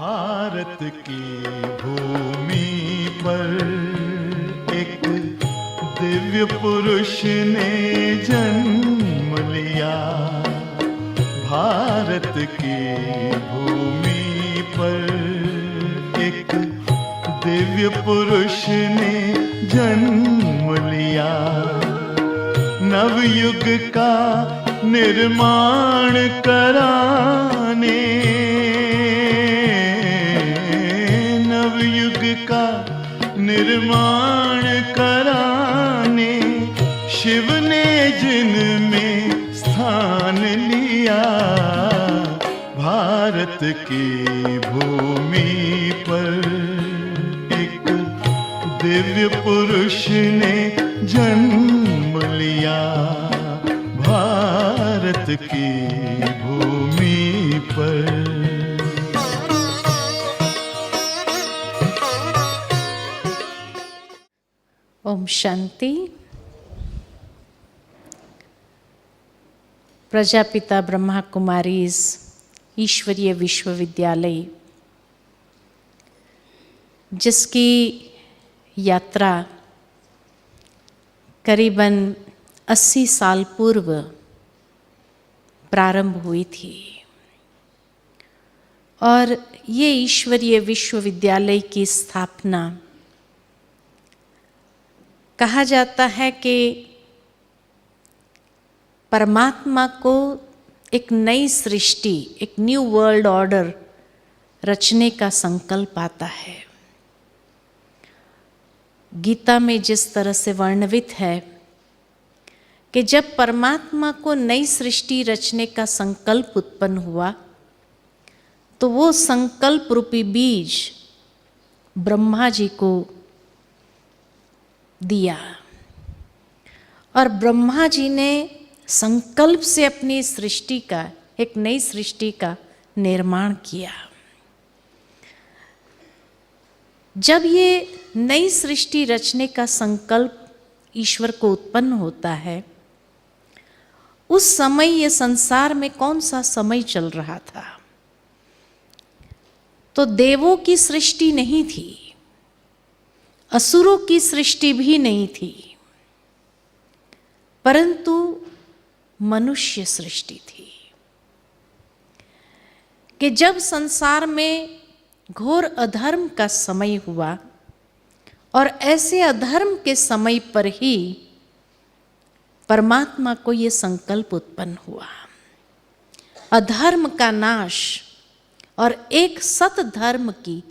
भारत की भूमि पर एक दिव्य पुरुष ने जन्म लिया। भारत की भूमि पर एक दिव्य पुरुष ने जन्म लिया। नवयुग का निर्माण कराने, नवयुग का निर्माण कराने शिव ने जिनमें स्थान लिया। भारत की भूमि पर एक दिव्य पुरुष ने जन्म लिया। भारत की भूमि पर। ओम शांति। प्रजापिता ब्रह्मा कुमारीज ईश्वरीय विश्वविद्यालय, जिसकी यात्रा करीबन 80 साल पूर्व प्रारंभ हुई थी और ये ईश्वरीय विश्वविद्यालय की स्थापना, कहा जाता है कि परमात्मा को एक नई सृष्टि, एक न्यू वर्ल्ड ऑर्डर रचने का संकल्प आता है। गीता में जिस तरह से वर्णित है कि जब परमात्मा को नई सृष्टि रचने का संकल्प उत्पन्न हुआ तो वो संकल्प रूपी बीज ब्रह्मा जी को दिया और ब्रह्मा जी ने संकल्प से अपनी सृष्टि का, एक नई सृष्टि का निर्माण किया। जब ये नई सृष्टि रचने का संकल्प ईश्वर को उत्पन्न होता है, उस समय ये संसार में कौन सा समय चल रहा था? तो देवों की सृष्टि नहीं थी, असुरों की सृष्टि भी नहीं थी, परंतु मनुष्य सृष्टि थी। कि जब संसार में घोर अधर्म का समय हुआ और ऐसे अधर्म के समय पर ही परमात्मा को ये संकल्प उत्पन्न हुआ, अधर्म का नाश और एक सत धर्म की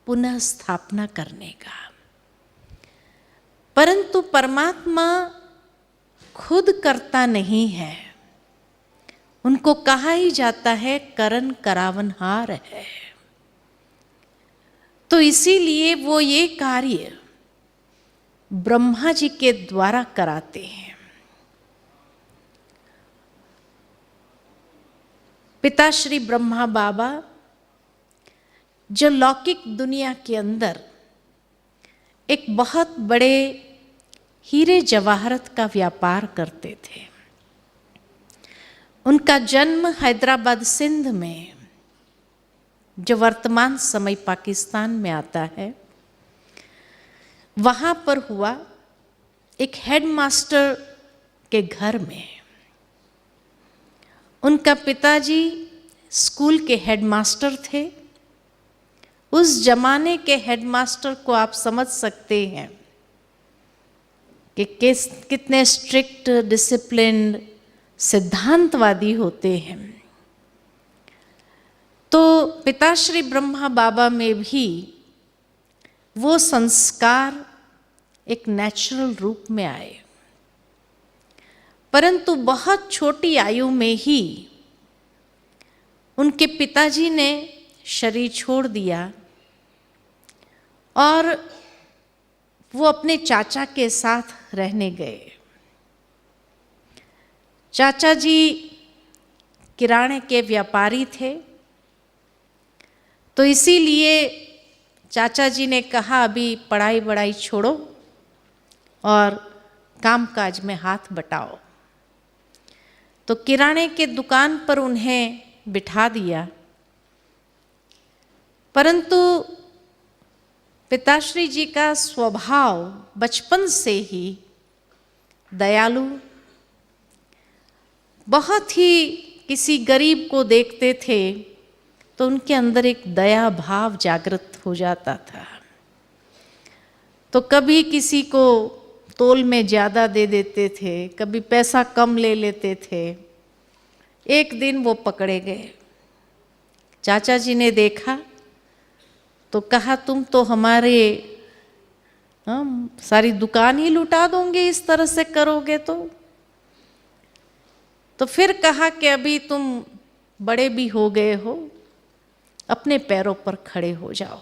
पुनः स्थापना करने का। परंतु परमात्मा खुद करता नहीं है, उनको कहा ही जाता है करन करावनहार है। तो इसीलिए वो ये कार्य ब्रह्मा जी के द्वारा कराते हैं। पिता श्री ब्रह्मा बाबा जो लौकिक दुनिया के अंदर एक बहुत बड़े हीरे जवाहरत का व्यापार करते थे। उनका जन्म हैदराबाद सिंध में, जो वर्तमान समय पाकिस्तान में आता है, वहाँ पर हुआ एक हेडमास्टर के घर में। उनका पिताजी स्कूल के हेडमास्टर थे। उस जमाने के हेडमास्टर को आप समझ सकते हैं कि कितने स्ट्रिक्ट, डिसिप्लिन्ड, सिद्धांतवादी होते हैं। तो पिताश्री ब्रह्मा बाबा में भी वो संस्कार एक नेचुरल रूप में आए, परंतु बहुत छोटी आयु में ही उनके पिताजी ने शरीर छोड़ दिया और वो अपने चाचा के साथ रहने गए। चाचा जी किराने के व्यापारी थे, तो इसीलिए चाचा जी ने कहा अभी पढ़ाई वढ़ाई छोड़ो और कामकाज में हाथ बटाओ। तो किराने के दुकान पर उन्हें बिठा दिया। परंतु पिताश्री जी का स्वभाव बचपन से ही दयालु, बहुत ही किसी गरीब को देखते थे तो उनके अंदर एक दया भाव जागृत हो जाता था। तो कभी किसी को तोल में ज़्यादा दे देते थे, कभी पैसा कम ले लेते थे। एक दिन वो पकड़े गए। चाचा जी ने देखा तो कहा, तुम तो हमारे सारी दुकान ही लुटा दोगे इस तरह से करोगे तो फिर कहा कि अभी तुम बड़े भी हो गए हो, अपने पैरों पर खड़े हो जाओ।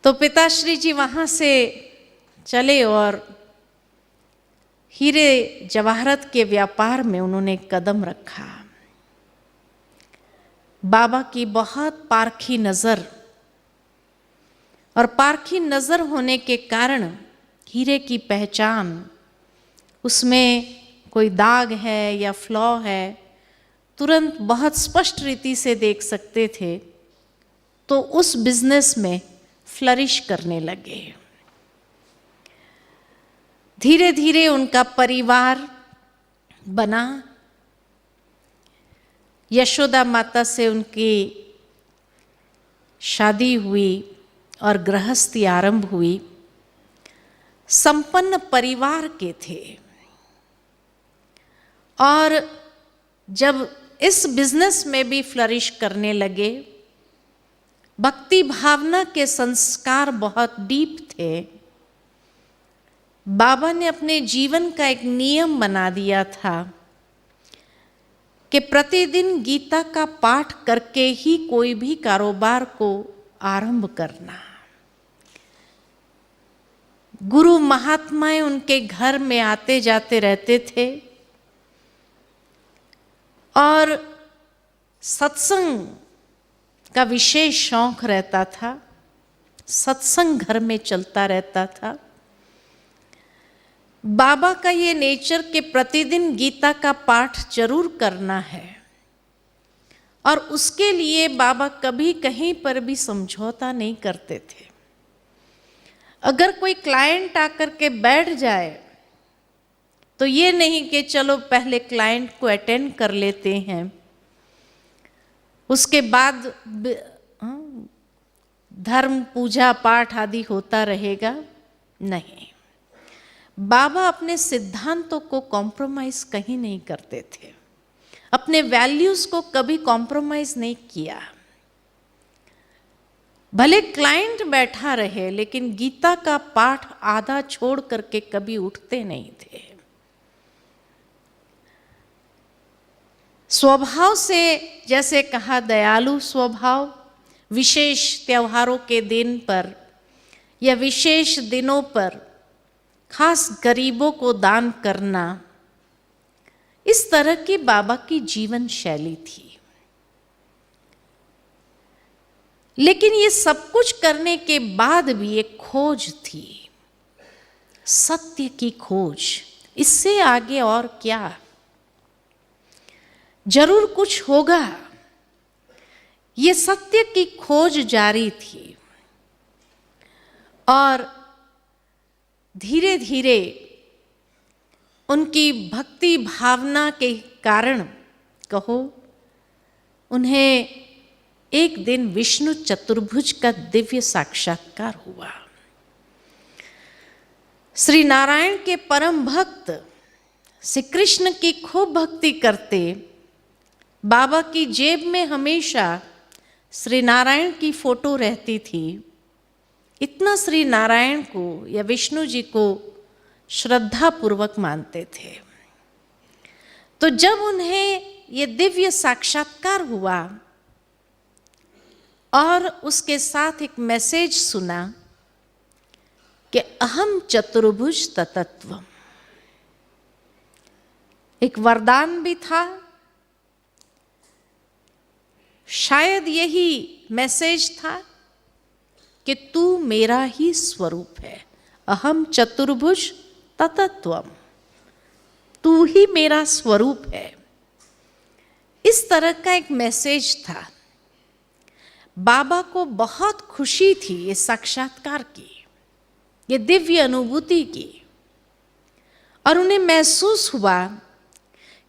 तो पिताश्री जी वहाँ से चले और हीरे जवाहरत के व्यापार में उन्होंने कदम रखा। बाबा की बहुत पारखी नज़र, और पारखी नज़र होने के कारण हीरे की पहचान, उसमें कोई दाग है या फ्लॉ है, तुरंत बहुत स्पष्ट रीति से देख सकते थे। तो उस बिजनेस में फ्लरिश करने लगे। धीरे धीरे उनका परिवार बना। यशोदा माता से उनकी शादी हुई और गृहस्थी आरंभ हुई। संपन्न परिवार के थे और जब इस बिजनेस में भी फ्लरिश करने लगे, भक्ति भावना के संस्कार बहुत डीप थे। बाबा ने अपने जीवन का एक नियम बना दिया था कि प्रतिदिन गीता का पाठ करके ही कोई भी कारोबार को आरंभ करना। गुरु महात्माएं उनके घर में आते जाते रहते थे और सत्संग का विशेष शौक रहता था। सत्संग घर में चलता रहता था। बाबा का ये नेचर कि प्रतिदिन गीता का पाठ जरूर करना है और उसके लिए बाबा कभी कहीं पर भी समझौता नहीं करते थे। अगर कोई क्लाइंट आकर के बैठ जाए तो ये नहीं कि चलो पहले क्लाइंट को अटेंड कर लेते हैं, उसके बाद धर्म पूजा पाठ आदि होता रहेगा। नहीं, बाबा अपने सिद्धांतों को कॉम्प्रोमाइज कहीं नहीं करते थे, अपने वैल्यूज को कभी कॉम्प्रोमाइज नहीं किया। भले क्लाइंट बैठा रहे लेकिन गीता का पाठ आधा छोड़ करके कभी उठते नहीं थे। स्वभाव से जैसे कहा दयालु स्वभाव, विशेष त्योहारों के दिन पर या विशेष दिनों पर खास गरीबों को दान करना, इस तरह की बाबा की जीवन शैली थी। लेकिन ये सब कुछ करने के बाद भी एक खोज थी, सत्य की खोज। इससे आगे और क्या, जरूर कुछ होगा। ये सत्य की खोज जारी थी और धीरे धीरे उनकी भक्ति भावना के कारण कहो, उन्हें एक दिन विष्णु चतुर्भुज का दिव्य साक्षात्कार हुआ। श्री नारायण के परम भक्त श्री कृष्ण की खूब भक्ति करते, बाबा की जेब में हमेशा श्री नारायण की फोटो रहती थी। इतना श्री नारायण को या विष्णु जी को श्रद्धा पूर्वक मानते थे। तो जब उन्हें ये दिव्य साक्षात्कार हुआ और उसके साथ एक मैसेज सुना कि अहम चतुर्भुज ततत्वम, एक वरदान भी था। शायद यही मैसेज था कि तू मेरा ही स्वरूप है। अहम चतुर्भुज ततत्वम, तू ही मेरा स्वरूप है। इस तरह का एक मैसेज था। बाबा को बहुत खुशी थी इस साक्षात्कार की, ये दिव्य अनुभूति की, और उन्हें महसूस हुआ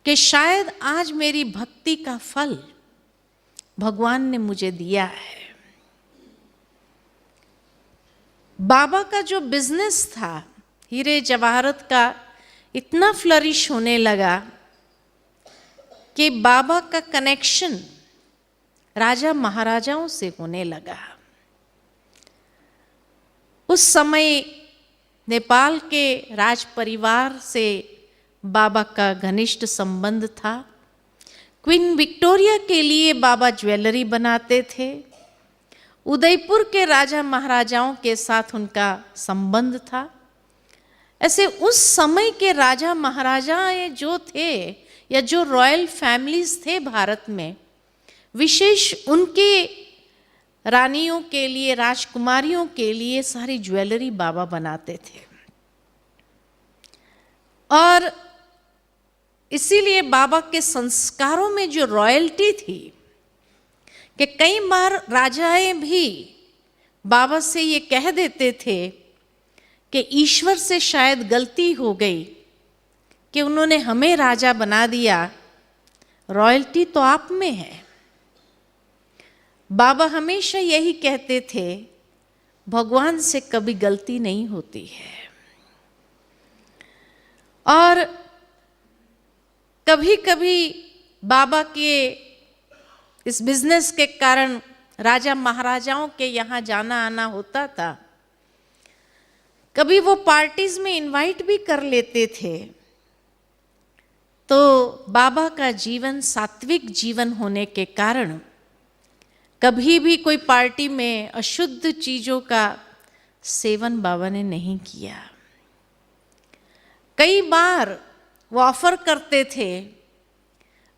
कि शायद आज मेरी भक्ति का फल भगवान ने मुझे दिया है। बाबा का जो बिजनेस था हीरे जवाहरत का इतना फ्लरिश होने लगा कि बाबा का कनेक्शन राजा महाराजाओं से होने लगा। उस समय नेपाल के राज परिवार से बाबा का घनिष्ठ संबंध था। क्वीन विक्टोरिया के लिए बाबा ज्वेलरी बनाते थे। उदयपुर के राजा महाराजाओं के साथ उनका संबंध था। ऐसे उस समय के राजा महाराजा जो थे या जो रॉयल फैमिलीज थे भारत में, विशेष उनके रानियों के लिए, राजकुमारियों के लिए सारी ज्वेलरी बाबा बनाते थे। और इसीलिए बाबा के संस्कारों में जो रॉयल्टी थी कि कई बार राजाएं भी बाबा से ये कह देते थे कि ईश्वर से शायद गलती हो गई कि उन्होंने हमें राजा बना दिया, रॉयल्टी तो आप में है। बाबा हमेशा यही कहते थे, भगवान से कभी गलती नहीं होती है। और कभी कभी बाबा के इस बिजनेस के कारण राजा महाराजाओं के यहाँ जाना आना होता था। कभी वो पार्टीज में इनवाइट भी कर लेते थे। तो बाबा का जीवन सात्विक जीवन होने के कारण कभी भी कोई पार्टी में अशुद्ध चीजों का सेवन बाबा ने नहीं किया। कई बार वो ऑफर करते थे,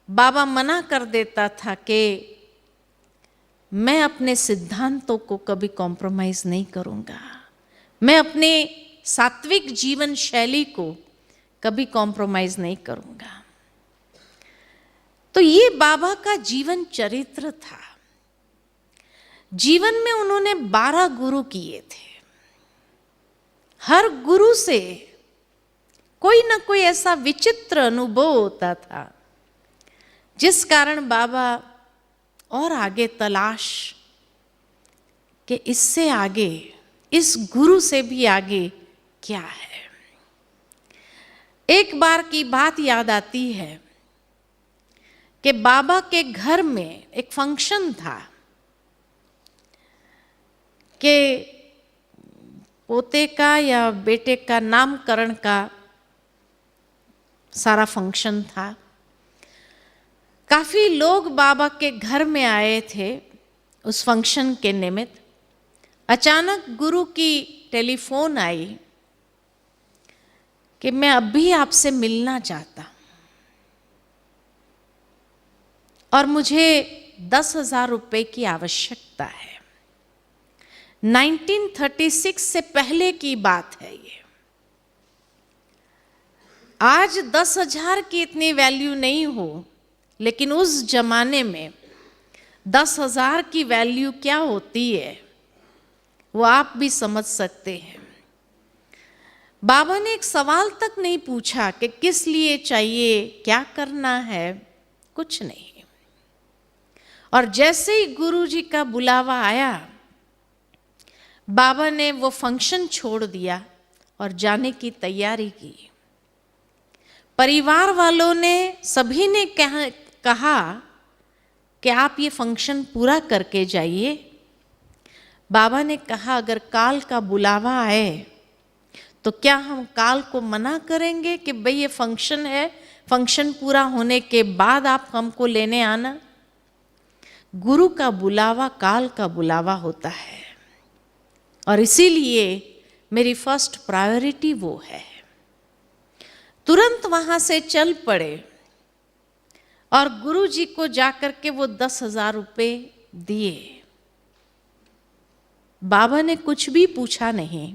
बाबा मना कर देता था कि मैं अपने सिद्धांतों को कभी कॉम्प्रोमाइज नहीं करूंगा, मैं अपने सात्विक जीवन शैली को कभी कॉम्प्रोमाइज नहीं करूंगा। तो ये बाबा का जीवन चरित्र था। जीवन में उन्होंने 12 गुरु किए थे। हर गुरु से कोई ना कोई ऐसा विचित्र अनुभव होता था जिस कारण बाबा और आगे तलाश कि इससे आगे, इस गुरु से भी आगे क्या है। एक बार की बात याद आती है कि बाबा के घर में एक फंक्शन था कि पोते का या बेटे का नामकरण का सारा फंक्शन था। काफी लोग बाबा के घर में आए थे उस फंक्शन के निमित्त। अचानक गुरु की टेलीफोन आई कि मैं अभी आपसे मिलना चाहता हूं और मुझे 10,000 रुपए की आवश्यकता है। 1936 से पहले की बात है ये। आज 10,000 की इतनी वैल्यू नहीं हो, लेकिन उस जमाने में 10,000 की वैल्यू क्या होती है वो आप भी समझ सकते हैं। बाबा ने एक सवाल तक नहीं पूछा कि किस लिए चाहिए, क्या करना है, कुछ नहीं। और जैसे ही गुरुजी का बुलावा आया, बाबा ने वो फंक्शन छोड़ दिया और जाने की तैयारी की। परिवार वालों ने, सभी ने कहा कि आप ये फंक्शन पूरा करके जाइए। बाबा ने कहा अगर काल का बुलावा आए तो क्या हम काल को मना करेंगे कि भाई ये फंक्शन है, फंक्शन पूरा होने के बाद आप हमको लेने आना। गुरु का बुलावा काल का बुलावा होता है और इसीलिए मेरी फर्स्ट प्रायोरिटी वो है। तुरंत वहां से चल पड़े और गुरु जी को जाकर के वो 10,000 रुपए दिए। बाबा ने कुछ भी पूछा नहीं,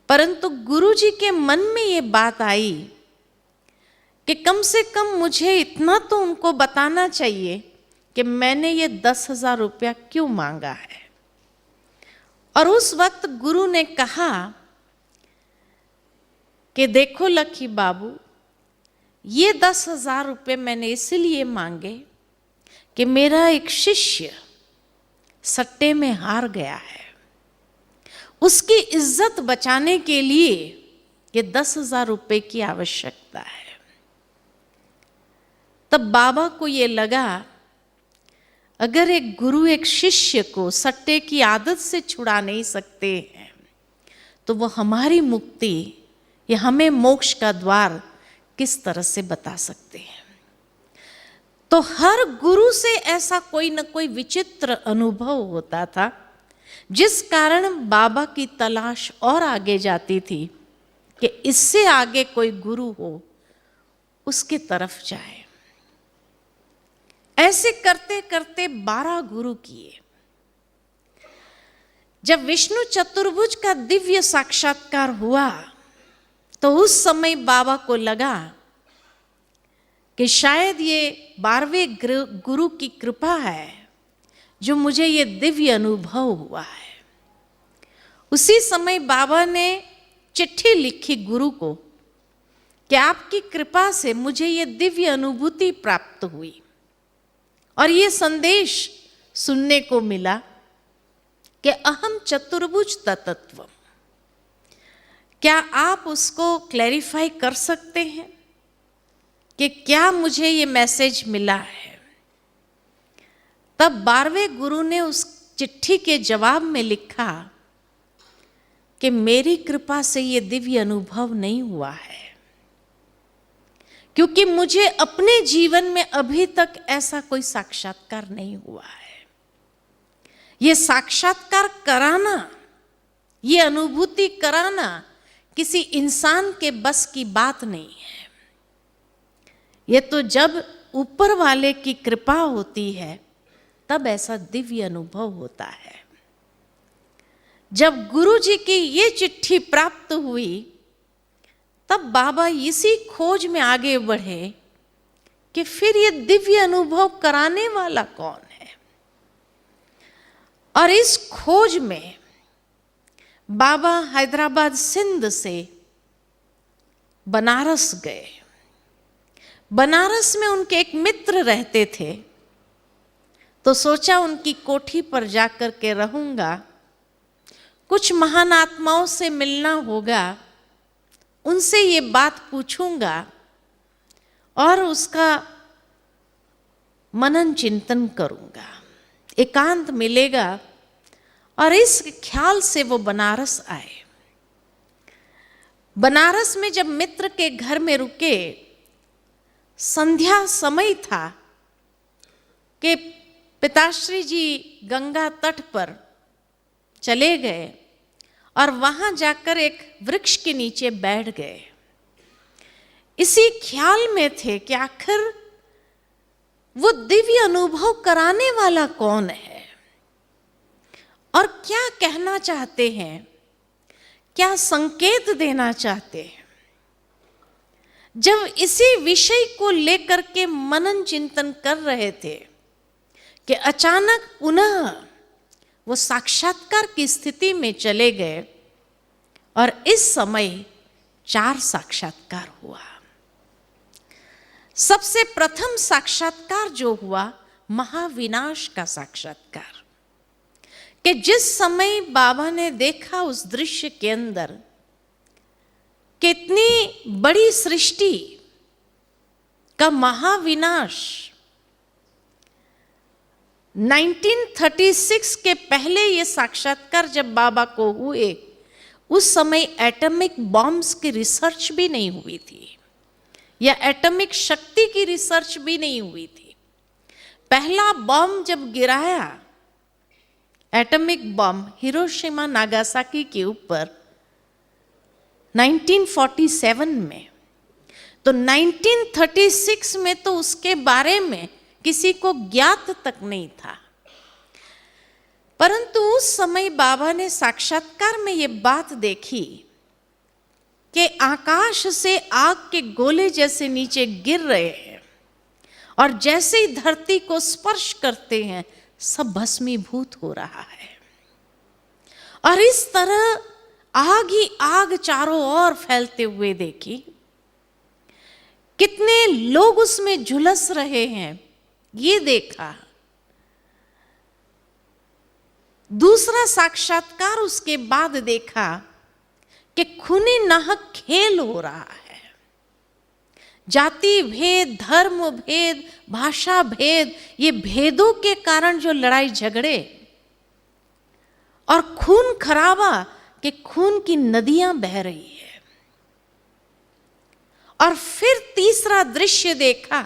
परंतु गुरु जी के मन में ये बात आई कि कम से कम मुझे इतना तो उनको बताना चाहिए कि मैंने ये 10,000 रुपया क्यों मांगा है। और उस वक्त गुरु ने कहा कि देखो लखी बाबू, ये 10,000 रुपये मैंने इसलिए मांगे कि मेरा एक शिष्य सट्टे में हार गया है, उसकी इज्जत बचाने के लिए ये 10,000 रुपये की आवश्यकता है। तब बाबा को ये लगा, अगर एक गुरु एक शिष्य को सट्टे की आदत से छुड़ा नहीं सकते हैं, तो वो हमारी मुक्ति या हमें मोक्ष का द्वार किस तरह से बता सकते हैं। तो हर गुरु से ऐसा कोई न कोई विचित्र अनुभव होता था, जिस कारण बाबा की तलाश और आगे जाती थी कि इससे आगे कोई गुरु हो उसके तरफ जाए। ऐसे करते करते 12 गुरु किए। जब विष्णु चतुर्भुज का दिव्य साक्षात्कार हुआ तो उस समय बाबा को लगा कि शायद ये 12वें गुरु की कृपा है जो मुझे ये दिव्य अनुभव हुआ है। उसी समय बाबा ने चिट्ठी लिखी गुरु को कि आपकी कृपा से मुझे ये दिव्य अनुभूति प्राप्त हुई और ये संदेश सुनने को मिला कि अहम चतुर्भुज तत्व। क्या आप उसको क्लैरिफाई कर सकते हैं कि क्या मुझे ये मैसेज मिला है? तब 12वें गुरु ने उस चिट्ठी के जवाब में लिखा कि मेरी कृपा से ये दिव्य अनुभव नहीं हुआ है, क्योंकि मुझे अपने जीवन में अभी तक ऐसा कोई साक्षात्कार नहीं हुआ है। ये साक्षात्कार कराना, ये अनुभूति कराना किसी इंसान के बस की बात नहीं है। ये तो जब ऊपर वाले की कृपा होती है तब ऐसा दिव्य अनुभव होता है। जब गुरु जी की ये चिट्ठी प्राप्त हुई तब बाबा इसी खोज में आगे बढ़े कि फिर ये दिव्य अनुभव कराने वाला कौन है। और इस खोज में बाबा हैदराबाद सिंध से बनारस गए। बनारस में उनके एक मित्र रहते थे, तो सोचा उनकी कोठी पर जाकर के रहूंगा, कुछ महान आत्माओं से मिलना होगा, उनसे ये बात पूछूंगा और उसका मनन चिंतन करूंगा, एकांत मिलेगा। और इस ख्याल से वो बनारस आए। बनारस में जब मित्र के घर में रुके, संध्या समय था कि पिताश्री जी गंगा तट पर चले गए और वहां जाकर एक वृक्ष के नीचे बैठ गए। इसी ख्याल में थे कि आखिर वो दिव्य अनुभव कराने वाला कौन है और क्या कहना चाहते हैं, क्या संकेत देना चाहते हैं। जब इसी विषय को लेकर के मनन चिंतन कर रहे थे कि अचानक पुनः वो साक्षात्कार की स्थिति में चले गए और इस समय 4 साक्षात्कार हुआ। सबसे प्रथम साक्षात्कार जो हुआ, महाविनाश का साक्षात्कार, कि जिस समय बाबा ने देखा उस दृश्य के अंदर कितनी बड़ी सृष्टि का महाविनाश। 1936 के पहले ये साक्षात्कार जब बाबा को हुए, उस समय एटॉमिक बॉम्ब्स की रिसर्च भी नहीं हुई थी या एटॉमिक शक्ति की रिसर्च भी नहीं हुई थी। पहला बॉम्ब जब गिराया, एटॉमिक बॉम्ब हिरोशिमा नागासाकी के ऊपर 1947 में, तो 1936 में तो उसके बारे में किसी को ज्ञात तक नहीं था। परंतु उस समय बाबा ने साक्षात्कार में ये बात देखी कि आकाश से आग के गोले जैसे नीचे गिर रहे हैं और जैसे ही धरती को स्पर्श करते हैं सब भस्मीभूत हो रहा है। और इस तरह आग ही आग चारों ओर फैलते हुए देखी, कितने लोग उसमें झुलस रहे हैं ये देखा। दूसरा साक्षात्कार उसके बाद देखा कि खूनी नाहक खेल हो रहा है। जाति भेद, धर्म भेद, भाषा भेद, ये भेदों के कारण जो लड़ाई झगड़े और खून खराबा के खून की नदियां बह रही है। और फिर तीसरा दृश्य देखा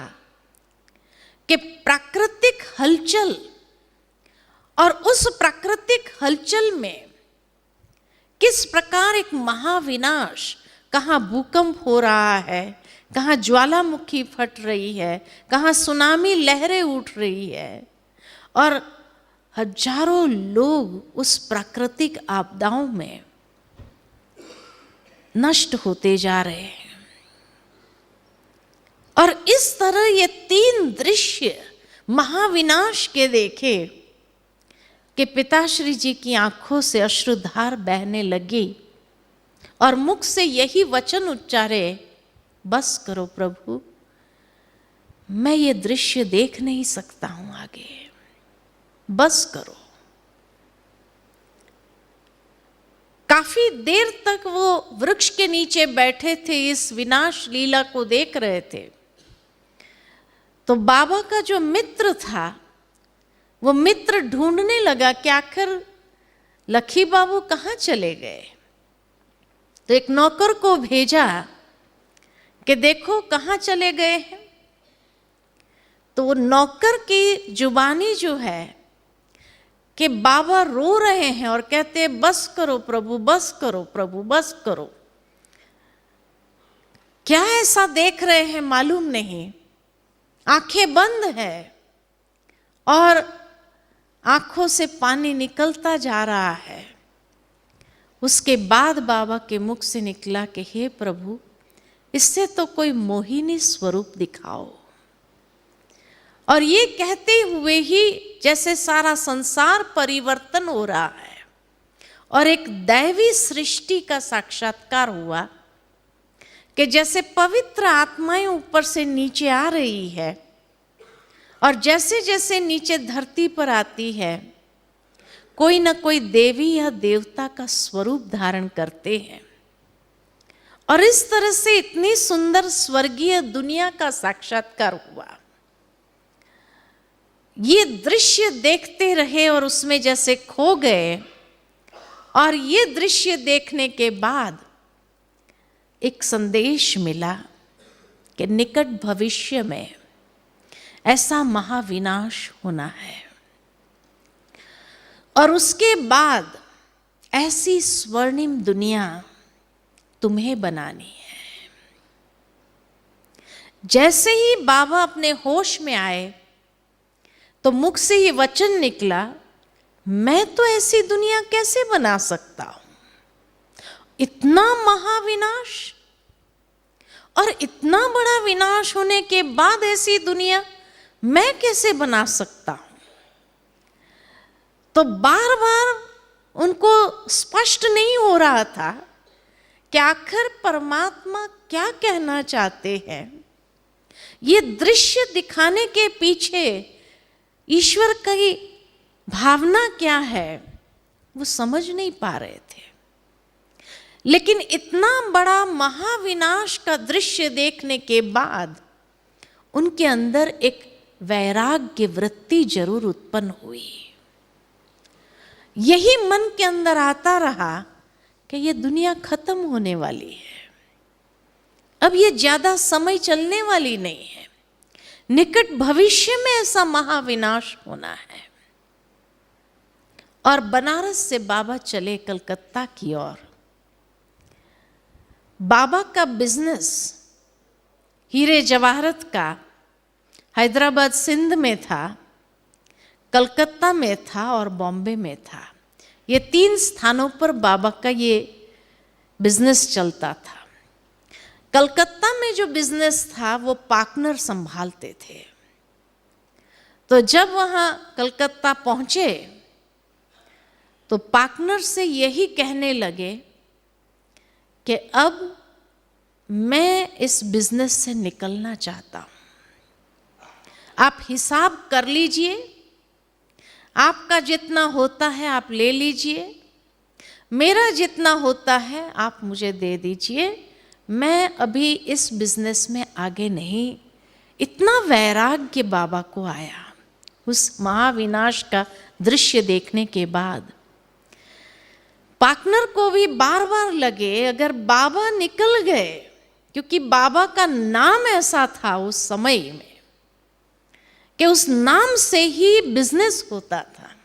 कि प्राकृतिक हलचल, और उस प्राकृतिक हलचल में किस प्रकार एक महाविनाश, कहाँ भूकंप हो रहा है, कहाँ ज्वालामुखी फट रही है, कहाँ सुनामी लहरें उठ रही है, और हजारों लोग उस प्राकृतिक आपदाओं में नष्ट होते जा रहे हैं। और इस तरह ये तीन दृश्य महाविनाश के देखे कि पिताश्री जी की आंखों से अश्रुधार बहने लगी और मुख से यही वचन उच्चारे, बस करो प्रभु, मैं ये दृश्य देख नहीं सकता हूं आगे, बस करो। काफी देर तक वो वृक्ष के नीचे बैठे थे, इस विनाश लीला को देख रहे थे। तो बाबा का जो मित्र था वो मित्र ढूंढने लगा कि आखिर लखी बाबू कहाँ चले गए। तो एक नौकर को भेजा कि देखो कहाँ चले गए हैं। तो वो नौकर की जुबानी जो है कि बाबा रो रहे हैं और कहते हैं बस करो प्रभु, बस करो प्रभु, बस करो। क्या ऐसा देख रहे हैं मालूम नहीं, आंखें बंद है और आंखों से पानी निकलता जा रहा है। उसके बाद बाबा के मुख से निकला कि हे प्रभु, इससे तो कोई मोहिनी स्वरूप दिखाओ। और ये कहते हुए ही जैसे सारा संसार परिवर्तन हो रहा है और एक दैवी सृष्टि का साक्षात्कार हुआ कि जैसे पवित्र आत्माएं ऊपर से नीचे आ रही है और जैसे जैसे नीचे धरती पर आती है कोई न कोई देवी या देवता का स्वरूप धारण करते हैं। और इस तरह से इतनी सुंदर स्वर्गीय दुनिया का साक्षात्कार हुआ। ये दृश्य देखते रहे और उसमें जैसे खो गए। और ये दृश्य देखने के बाद एक संदेश मिला कि निकट भविष्य में ऐसा महाविनाश होना है और उसके बाद ऐसी स्वर्णिम दुनिया तुम्हें बनानी है। जैसे ही बाबा अपने होश में आए तो मुख से ये वचन निकला, मैं तो ऐसी दुनिया कैसे बना सकता हूं, इतना महाविनाश और इतना बड़ा विनाश होने के बाद ऐसी दुनिया मैं कैसे बना सकता हूं। तो बार बार उनको स्पष्ट नहीं हो रहा था कि आखिर परमात्मा क्या कहना चाहते हैं। ये दृश्य दिखाने के पीछे ईश्वर की भावना क्या है वो समझ नहीं पा रहे थे। लेकिन इतना बड़ा महाविनाश का दृश्य देखने के बाद उनके अंदर एक वैराग्य वृत्ति जरूर उत्पन्न हुई। यही मन के अंदर आता रहा कि ये दुनिया खत्म होने वाली है, अब ये ज्यादा समय चलने वाली नहीं है, निकट भविष्य में ऐसा महाविनाश होना है। और बनारस से बाबा चले कलकत्ता की ओर। बाबा का बिजनेस हीरे जवाहरत का हैदराबाद सिंध में था, कलकत्ता में था और बॉम्बे में था। ये 3 स्थानों पर बाबा का ये बिजनेस चलता था। कलकत्ता में जो बिजनेस था वो पार्टनर संभालते थे तो जब वहाँ कलकत्ता पहुँचे तो पार्टनर से यही कहने लगे कि अब मैं इस बिजनेस से निकलना चाहता हूँ, आप हिसाब कर लीजिए, आपका जितना होता है आप ले लीजिए, मेरा जितना होता है आप मुझे दे दीजिए, मैं अभी इस बिजनेस में आगे नहीं। इतना वैराग्य बाबा को आया उस महाविनाश का दृश्य देखने के बाद। पार्टनर को भी बार बार लगे अगर बाबा निकल गए, क्योंकि बाबा का नाम ऐसा था उस समय में कि उस नाम से ही बिजनेस होता था।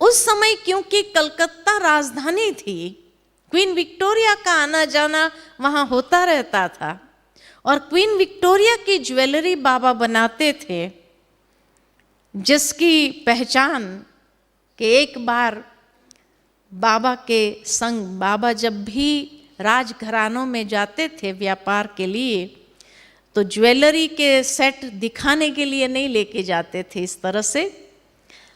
उस समय क्योंकि कलकत्ता राजधानी थी, क्वीन विक्टोरिया का आना जाना वहाँ होता रहता था, और क्वीन विक्टोरिया की ज्वेलरी बाबा बनाते थे, जिसकी पहचान कि एक बार बाबा के संग, बाबा जब भी राजघरानों में जाते थे व्यापार के लिए, तो ज्वेलरी के सेट दिखाने के लिए नहीं लेके जाते थे इस तरह से,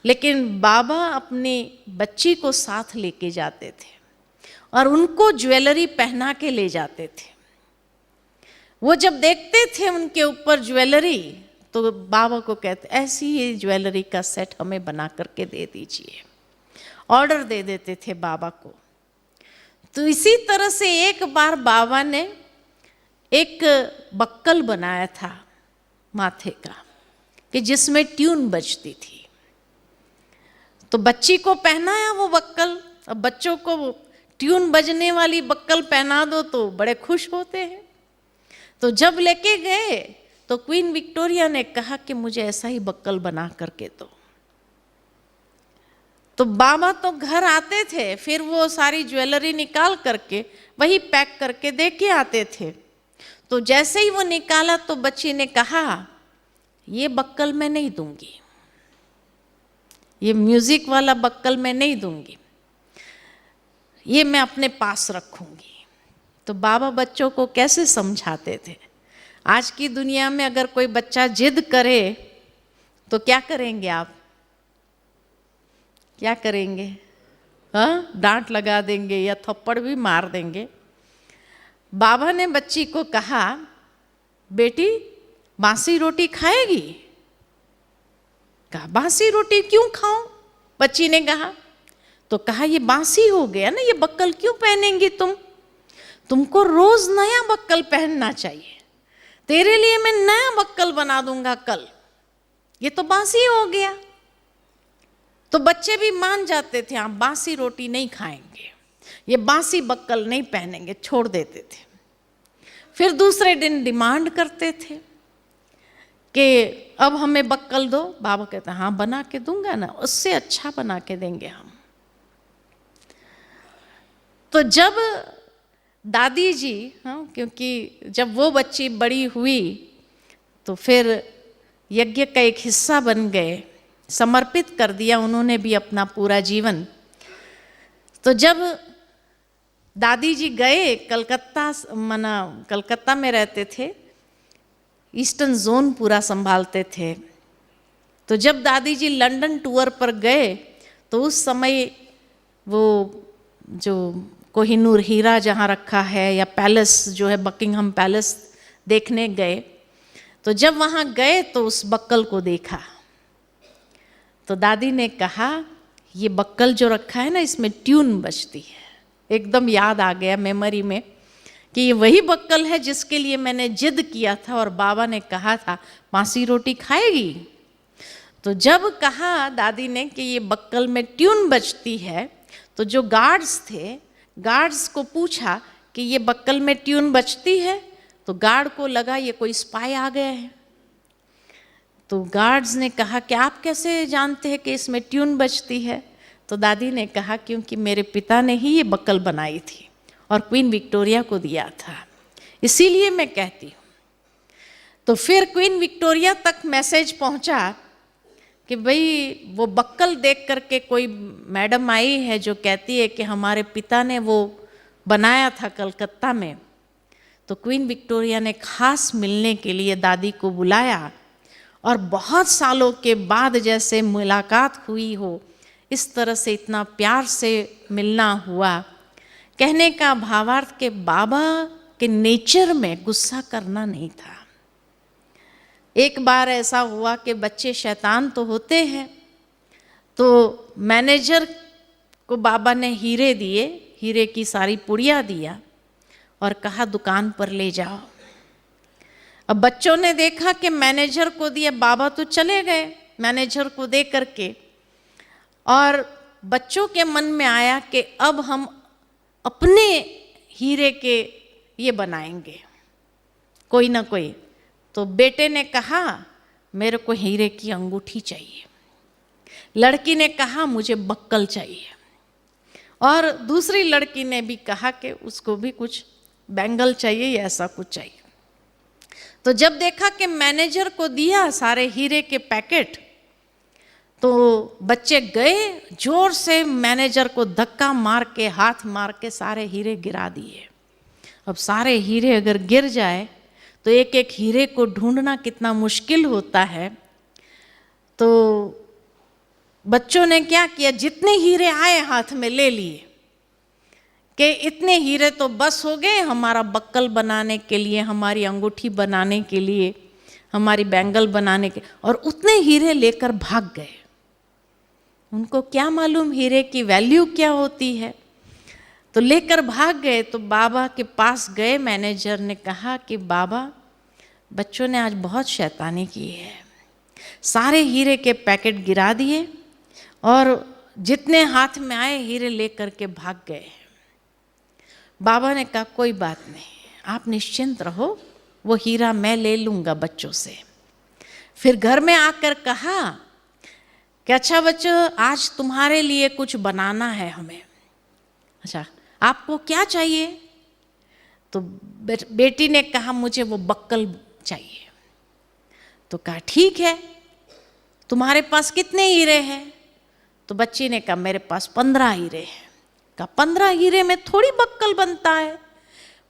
लेकिन बाबा अपनी बच्ची को साथ लेके जाते थे और उनको ज्वेलरी पहना के ले जाते थे। वो जब देखते थे उनके ऊपर ज्वेलरी तो बाबा को कहते ऐसी ही ज्वेलरी का सेट हमें बना करके दे दीजिए, ऑर्डर दे देते थे बाबा को। तो इसी तरह से एक बार बाबा ने एक बक्कल बनाया था माथे का कि जिसमें ट्यून बजती थी, तो बच्ची को पहनाया वो बक्कल। अब बच्चों को ट्यून बजने वाली बक्कल पहना दो तो बड़े खुश होते हैं। तो जब लेके गए तो क्वीन विक्टोरिया ने कहा कि मुझे ऐसा ही बक्कल बना करके दो। तो बाबा तो घर आते थे, फिर वो सारी ज्वेलरी निकाल करके वही पैक करके दे के आते थे। तो जैसे ही वो निकाला तो बच्ची ने कहा ये बक्कल मैं नहीं दूंगी, ये म्यूजिक वाला बक्कल मैं नहीं दूंगी, ये मैं अपने पास रखूंगी। तो बाबा बच्चों को कैसे समझाते थे। आज की दुनिया में अगर कोई बच्चा जिद करे तो क्या करेंगे आप, क्या करेंगे? हाँ, डांट लगा देंगे या थप्पड़ भी मार देंगे। बाबा ने बच्ची को कहा बेटी बासी रोटी खाएगी? कहा बासी रोटी क्यों खाऊं? बच्ची ने कहा। तो कहा ये बासी हो गया ना, ये बक्कल क्यों पहनेंगी तुम? तुमको रोज नया बक्कल पहनना चाहिए। तेरे लिए मैं नया बक्कल बना दूंगा कल, ये तो बासी हो गया। तो बच्चे भी मान जाते थे, आप बासी रोटी नहीं खाएंगे, ये बासी बक्कल नहीं पहनेंगे, छोड़ देते थे। फिर दूसरे दिन डिमांड करते थे कि अब हमें बक्कल दो। बाबा कहते हाँ बना के दूंगा ना, उससे अच्छा बना के देंगे हम। तो जब दादी जी, हाँ, क्योंकि जब वो बच्ची बड़ी हुई तो फिर यज्ञ का एक हिस्सा बन गए, समर्पित कर दिया उन्होंने भी अपना पूरा जीवन। तो जब दादी जी गए कलकत्ता, कलकत्ता में रहते थे, ईस्टर्न जोन पूरा संभालते थे। तो जब दादी जी लंदन टूर पर गए तो उस समय वो जो कोहिनूर हीरा जहाँ रखा है या पैलेस जो है बकिंगहम पैलेस देखने गए। तो जब वहाँ गए तो उस बक्कल को देखा तो दादी ने कहा ये बक्कल जो रखा है ना इसमें ट्यून बजती है। एकदम याद आ गया मेमोरी में कि ये वही बक्कल है जिसके लिए मैंने जिद किया था और बाबा ने कहा था बासी रोटी खाएगी। तो जब कहा दादी ने कि ये बक्कल में ट्यून बजती है तो जो गार्ड्स थे, गार्ड्स को पूछा कि ये बक्कल में ट्यून बजती है। तो गार्ड को लगा ये कोई स्पाई आ गए हैं। तो गार्ड्स ने कहा कि आप कैसे जानते हैं कि इसमें ट्यून बजती है? तो दादी ने कहा क्योंकि मेरे पिता ने ही ये बक्कल बनाई थी और क्वीन विक्टोरिया को दिया था, इसीलिए मैं कहती हूँ। तो फिर क्वीन विक्टोरिया तक मैसेज पहुँचा कि भाई वो बक्कल देख करके कोई मैडम आई है जो कहती है कि हमारे पिता ने वो बनाया था कलकत्ता में। तो क्वीन विक्टोरिया ने खास मिलने के लिए दादी को बुलाया और बहुत सालों के बाद जैसे मुलाकात हुई हो, इस तरह से इतना प्यार से मिलना हुआ। कहने का भावार्थ के बाबा के नेचर में गुस्सा करना नहीं था। एक बार ऐसा हुआ कि बच्चे शैतान तो होते हैं, तो मैनेजर को बाबा ने हीरे दिए, हीरे की सारी पुड़िया दिया और कहा दुकान पर ले जाओ। अब बच्चों ने देखा कि मैनेजर को दिया, बाबा तो चले गए मैनेजर को दे करके, और बच्चों के मन में आया कि अब हम अपने हीरे के ये बनाएंगे कोई ना कोई। तो बेटे ने कहा मेरे को हीरे की अंगूठी चाहिए, लड़की ने कहा मुझे बक्कल चाहिए, और दूसरी लड़की ने भी कहा कि उसको भी कुछ बैंगल चाहिए या ऐसा कुछ चाहिए। तो जब देखा कि मैनेजर को दिया सारे हीरे के पैकेट, तो बच्चे गए जोर से मैनेजर को धक्का मार के, हाथ मार के सारे हीरे गिरा दिए। अब सारे हीरे अगर गिर जाए तो एक एक हीरे को ढूंढना कितना मुश्किल होता है। तो बच्चों ने क्या किया, जितने हीरे आए हाथ में ले लिए कि इतने हीरे तो बस हो गए हमारा बक्कल बनाने के लिए, हमारी अंगूठी बनाने के लिए, हमारी बैंगल बनाने के, और उतने हीरे लेकर भाग गए। उनको क्या मालूम हीरे की वैल्यू क्या होती है। तो लेकर भाग गए। तो बाबा के पास गए, मैनेजर ने कहा कि बाबा बच्चों ने आज बहुत शैतानी की है, सारे हीरे के पैकेट गिरा दिए और जितने हाथ में आए हीरे लेकर के भाग गए। बाबा ने कहा कोई बात नहीं, आप निश्चिंत रहो, वो हीरा मैं ले लूँगा बच्चों से। फिर घर में आकर कहा कि अच्छा बच्चों आज तुम्हारे लिए कुछ बनाना है हमें। अच्छा आपको क्या चाहिए? तो बेटी ने कहा मुझे वो बक्कल चाहिए। तो कहा ठीक है, तुम्हारे पास कितने हीरे हैं? तो बच्ची ने कहा मेरे पास 15 हीरे हैं। कहा 15 हीरे में थोड़ी बक्कल बनता है,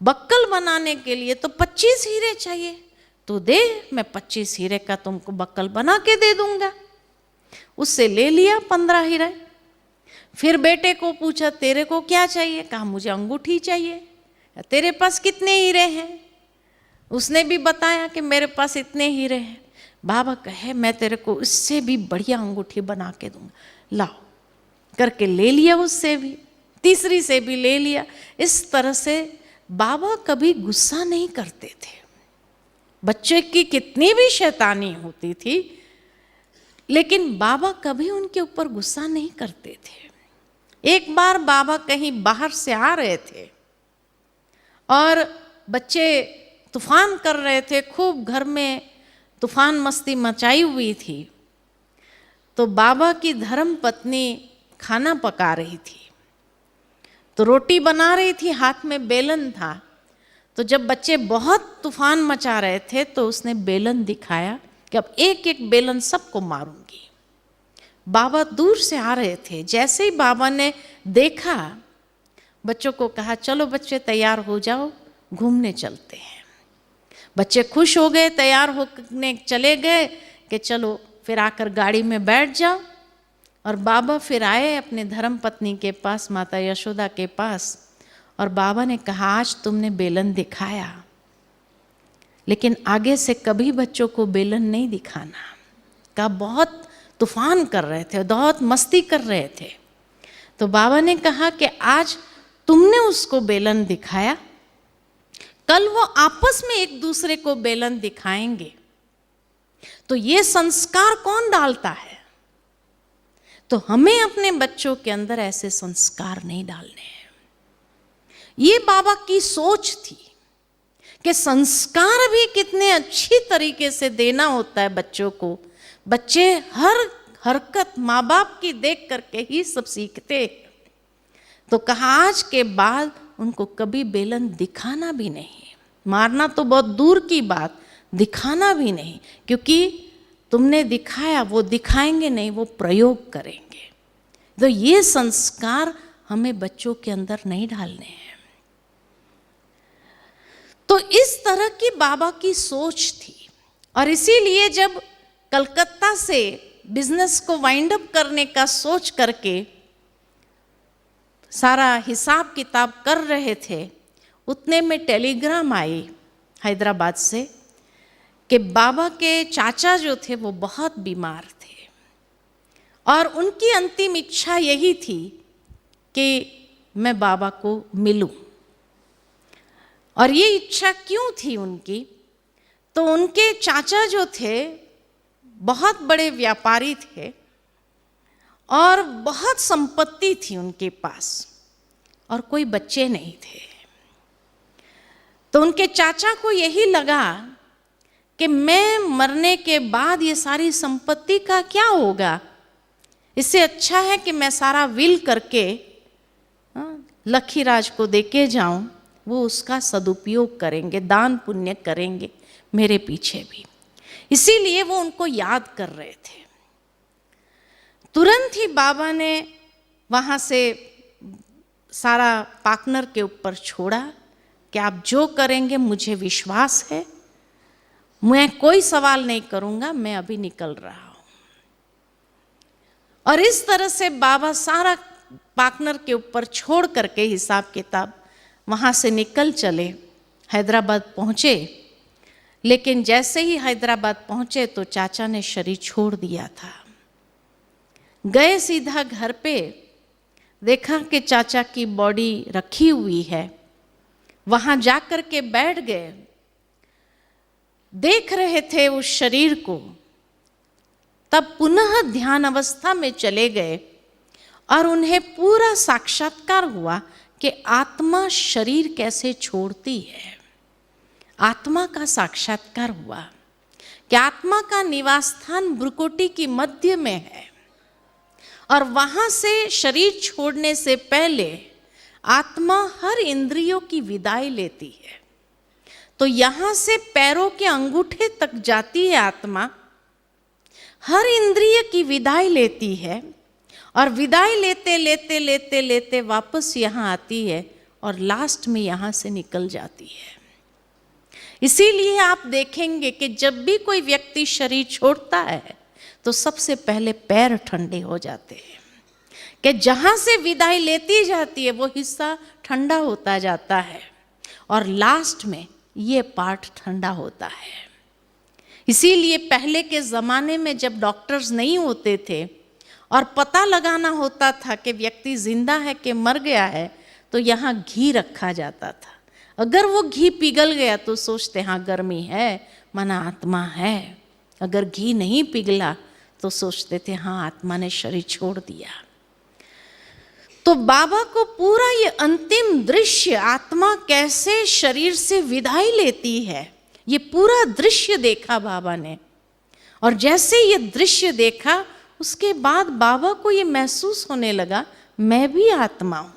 बक्कल बनाने के लिए तो 25 हीरे चाहिए। तो दे, मैं 25 हीरे का तुमको बक्कल बना के दे दूंगा। उससे ले लिया 15 हीरे। फिर बेटे को पूछा तेरे को क्या चाहिए? कहा मुझे अंगूठी चाहिए। तेरे पास कितने हीरे हैं? उसने भी बताया कि मेरे पास इतने हीरे हैं। बाबा कहे मैं तेरे को इससे भी बढ़िया अंगूठी बना के दूंगा, लाओ। करके ले लिया, उससे भी, तीसरी से भी ले लिया। इस तरह से बाबा कभी गुस्सा नहीं करते थे। बच्चे की कितनी भी शैतानी होती थी, लेकिन बाबा कभी उनके ऊपर गुस्सा नहीं करते थे। एक बार बाबा कहीं बाहर से आ रहे थे और बच्चे तूफान कर रहे थे, खूब घर में तूफान मस्ती मचाई हुई थी। तो बाबा की धर्म पत्नी खाना पका रही थी, तो रोटी बना रही थी, हाथ में बेलन था। तो जब बच्चे बहुत तूफान मचा रहे थे तो उसने बेलन दिखाया कि अब एक एक बेलन सबको मारूंगी। बाबा दूर से आ रहे थे, जैसे ही बाबा ने देखा, बच्चों को कहा चलो बच्चे तैयार हो जाओ, घूमने चलते हैं। बच्चे खुश हो गए, तैयार होने चले गए कि चलो फिर आकर गाड़ी में बैठ जाओ। और बाबा फिर आए अपने धर्म पत्नी के पास, माता यशोदा के पास, और बाबा ने कहा आज तुमने बेलन दिखाया, लेकिन आगे से कभी बच्चों को बेलन नहीं दिखाना। का बहुत तूफान कर रहे थे, बहुत मस्ती कर रहे थे। तो बाबा ने कहा कि आज तुमने उसको बेलन दिखाया, कल वो आपस में एक दूसरे को बेलन दिखाएंगे। तो ये संस्कार कौन डालता है? तो हमें अपने बच्चों के अंदर ऐसे संस्कार नहीं डालने हैं। ये बाबा की सोच थी कि संस्कार भी कितने अच्छी तरीके से देना होता है बच्चों को। बच्चे हर हरकत माँ बाप की देख करके ही सब सीखते हैं। तो कहा आज के बाद उनको कभी बेलन दिखाना भी नहीं, मारना तो बहुत दूर की बात, दिखाना भी नहीं, क्योंकि तुमने दिखाया, वो दिखाएंगे नहीं, वो प्रयोग करेंगे। तो ये संस्कार हमें बच्चों के अंदर नहीं डालने हैं। तो इस तरह की बाबा की सोच थी। और इसीलिए जब कलकत्ता से बिजनेस को वाइंड अप करने का सोच करके सारा हिसाब किताब कर रहे थे, उतने में टेलीग्राम आई हैदराबाद से कि बाबा के चाचा जो थे वो बहुत बीमार थे और उनकी अंतिम इच्छा यही थी कि मैं बाबा को मिलूं। और ये इच्छा क्यों थी उनकी? तो उनके चाचा जो थे बहुत बड़े व्यापारी थे और बहुत संपत्ति थी उनके पास और कोई बच्चे नहीं थे। तो उनके चाचा को यही लगा कि मैं मरने के बाद ये सारी संपत्ति का क्या होगा, इससे अच्छा है कि मैं सारा विल करके लखीराज को देके जाऊं, वो उसका सदुपयोग करेंगे, दान पुण्य करेंगे मेरे पीछे भी। इसीलिए वो उनको याद कर रहे थे। तुरंत ही बाबा ने वहाँ से सारा पार्टनर के ऊपर छोड़ा कि आप जो करेंगे मुझे विश्वास है, मैं कोई सवाल नहीं करूँगा, मैं अभी निकल रहा हूँ। और इस तरह से बाबा सारा पार्टनर के ऊपर छोड़ करके हिसाब किताब वहाँ से निकल चले, हैदराबाद पहुँचे। लेकिन जैसे ही हैदराबाद पहुँचे तो चाचा ने शरीर छोड़ दिया था। गए सीधा घर पे, देखा कि चाचा की बॉडी रखी हुई है, वहाँ जाकर के बैठ गए, देख रहे थे उस शरीर को। तब पुनः ध्यान अवस्था में चले गए और उन्हें पूरा साक्षात्कार हुआ कि आत्मा शरीर कैसे छोड़ती है। आत्मा का साक्षात्कार हुआ कि आत्मा का निवास स्थान भ्रुकुटी की मध्य में है और वहां से शरीर छोड़ने से पहले आत्मा हर इंद्रियों की विदाई लेती है। तो यहां से पैरों के अंगूठे तक जाती है आत्मा, हर इंद्रिय की विदाई लेती है और विदाई लेते लेते लेते लेते वापस यहाँ आती है और लास्ट में यहाँ से निकल जाती है। इसीलिए आप देखेंगे कि जब भी कोई व्यक्ति शरीर छोड़ता है तो सबसे पहले पैर ठंडे हो जाते हैं, कि जहाँ से विदाई लेती जाती है वो हिस्सा ठंडा होता जाता है और लास्ट में ये पार्ट ठंडा होता है। इसीलिए पहले के ज़माने में जब डॉक्टर्स नहीं होते थे और पता लगाना होता था कि व्यक्ति जिंदा है कि मर गया है, तो यहाँ घी रखा जाता था। अगर वो घी पिघल गया तो सोचते हाँ गर्मी है, माना आत्मा है। अगर घी नहीं पिघला तो सोचते थे हाँ आत्मा ने शरीर छोड़ दिया। तो बाबा को पूरा ये अंतिम दृश्य, आत्मा कैसे शरीर से विदाई लेती है, ये पूरा दृश्य देखा बाबा ने। और जैसे ये दृश्य देखा उसके बाद बाबा को ये महसूस होने लगा मैं भी आत्मा हूं,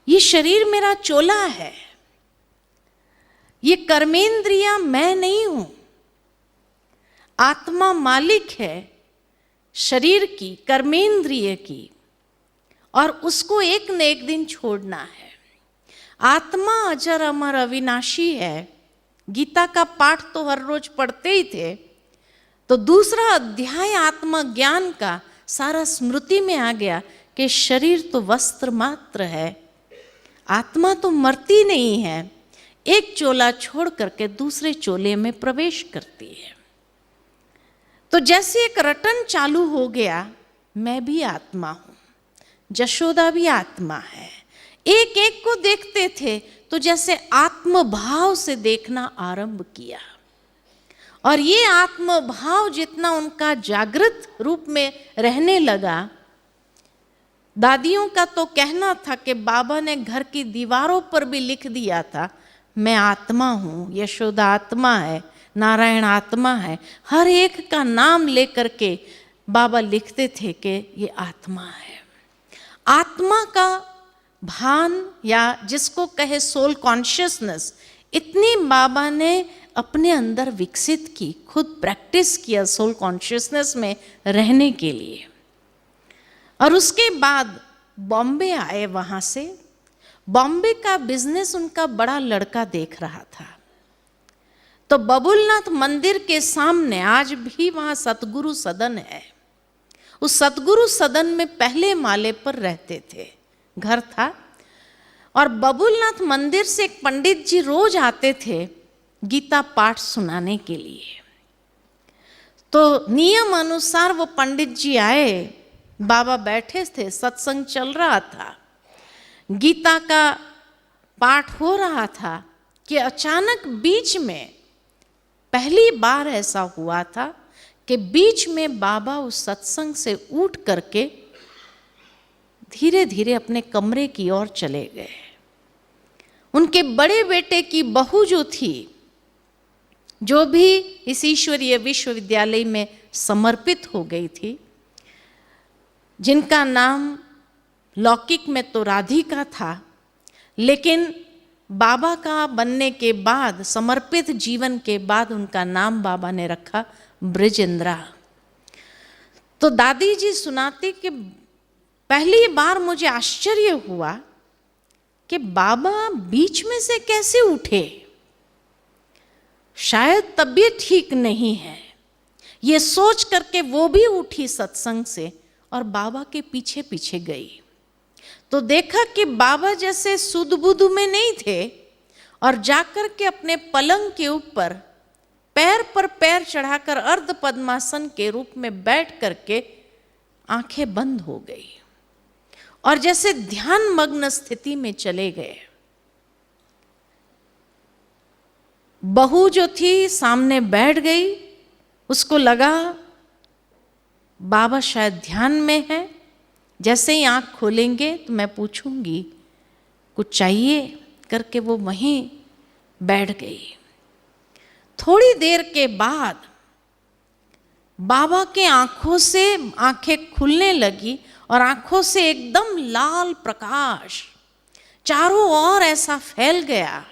ये शरीर मेरा चोला है, ये कर्मेंद्रियां मैं नहीं हूं, आत्मा मालिक है शरीर की, कर्मेंद्रिय की, और उसको एक न एक दिन छोड़ना है। आत्मा अजर अमर अविनाशी है। गीता का पाठ तो हर रोज पढ़ते ही थे, तो दूसरा अध्याय आत्मज्ञान का सारा स्मृति में आ गया कि शरीर तो वस्त्र मात्र है, आत्मा तो मरती नहीं है, एक चोला छोड़ करके दूसरे चोले में प्रवेश करती है। तो जैसे एक रटन चालू हो गया, मैं भी आत्मा हूं, जशोदा भी आत्मा है। एक एक को देखते थे तो जैसे आत्मभाव से देखना आरंभ किया, और ये आत्मभाव जितना उनका जागृत रूप में रहने लगा, दादियों का तो कहना था कि बाबा ने घर की दीवारों पर भी लिख दिया था मैं आत्मा हूँ, यशोदा आत्मा है, नारायण आत्मा है। हर एक का नाम लेकर के बाबा लिखते थे कि ये आत्मा है। आत्मा का भान या जिसको कहे सोल कॉन्शियसनेस, इतनी बाबा ने अपने अंदर विकसित की, खुद प्रैक्टिस किया सोल कॉन्शियसनेस में रहने के लिए। और उसके बाद बॉम्बे आए। वहाँ से बॉम्बे का बिजनेस उनका बड़ा लड़का देख रहा था, तो बबुलनाथ मंदिर के सामने आज भी वहां सतगुरु सदन है। उस सतगुरु सदन में पहले माले पर रहते थे, घर था। और बबुलनाथ मंदिर से एक पंडित जी रोज आते थे गीता पाठ सुनाने के लिए। तो नियम अनुसार वो पंडित जी आए, बाबा बैठे थे, सत्संग चल रहा था, गीता का पाठ हो रहा था कि अचानक बीच में, पहली बार ऐसा हुआ था कि बीच में बाबा उस सत्संग से उठ करके धीरे धीरे अपने कमरे की ओर चले गए। उनके बड़े बेटे की बहू जो थी, जो भी इस ईश्वरीय विश्वविद्यालय में समर्पित हो गई थी, जिनका नाम लौकिक में तो राधिका था, लेकिन बाबा का बनने के बाद, समर्पित जीवन के बाद उनका नाम बाबा ने रखा ब्रजेंद्रा। तो दादी जी सुनाती कि पहली बार मुझे आश्चर्य हुआ कि बाबा बीच में से कैसे उठे, शायद तबीयत ठीक नहीं है। ये सोच करके वो भी उठी सत्संग से और बाबा के पीछे पीछे गई। तो देखा कि बाबा जैसे सुध बुध में नहीं थे और जाकर के अपने पलंग के ऊपर पैर पर पैर चढ़ाकर अर्ध पद्मासन के रूप में बैठ करके आंखें बंद हो गई और जैसे ध्यान मग्न स्थिति में चले गए। बहू जो थी सामने बैठ गई, उसको लगा बाबा शायद ध्यान में है। जैसे ही आंख खोलेंगे तो मैं पूछूंगी कुछ चाहिए करके वो वहीं बैठ गई। थोड़ी देर के बाद बाबा के आंखों से आंखें खुलने लगी और आंखों से एकदम लाल प्रकाश चारों ओर ऐसा फैल गया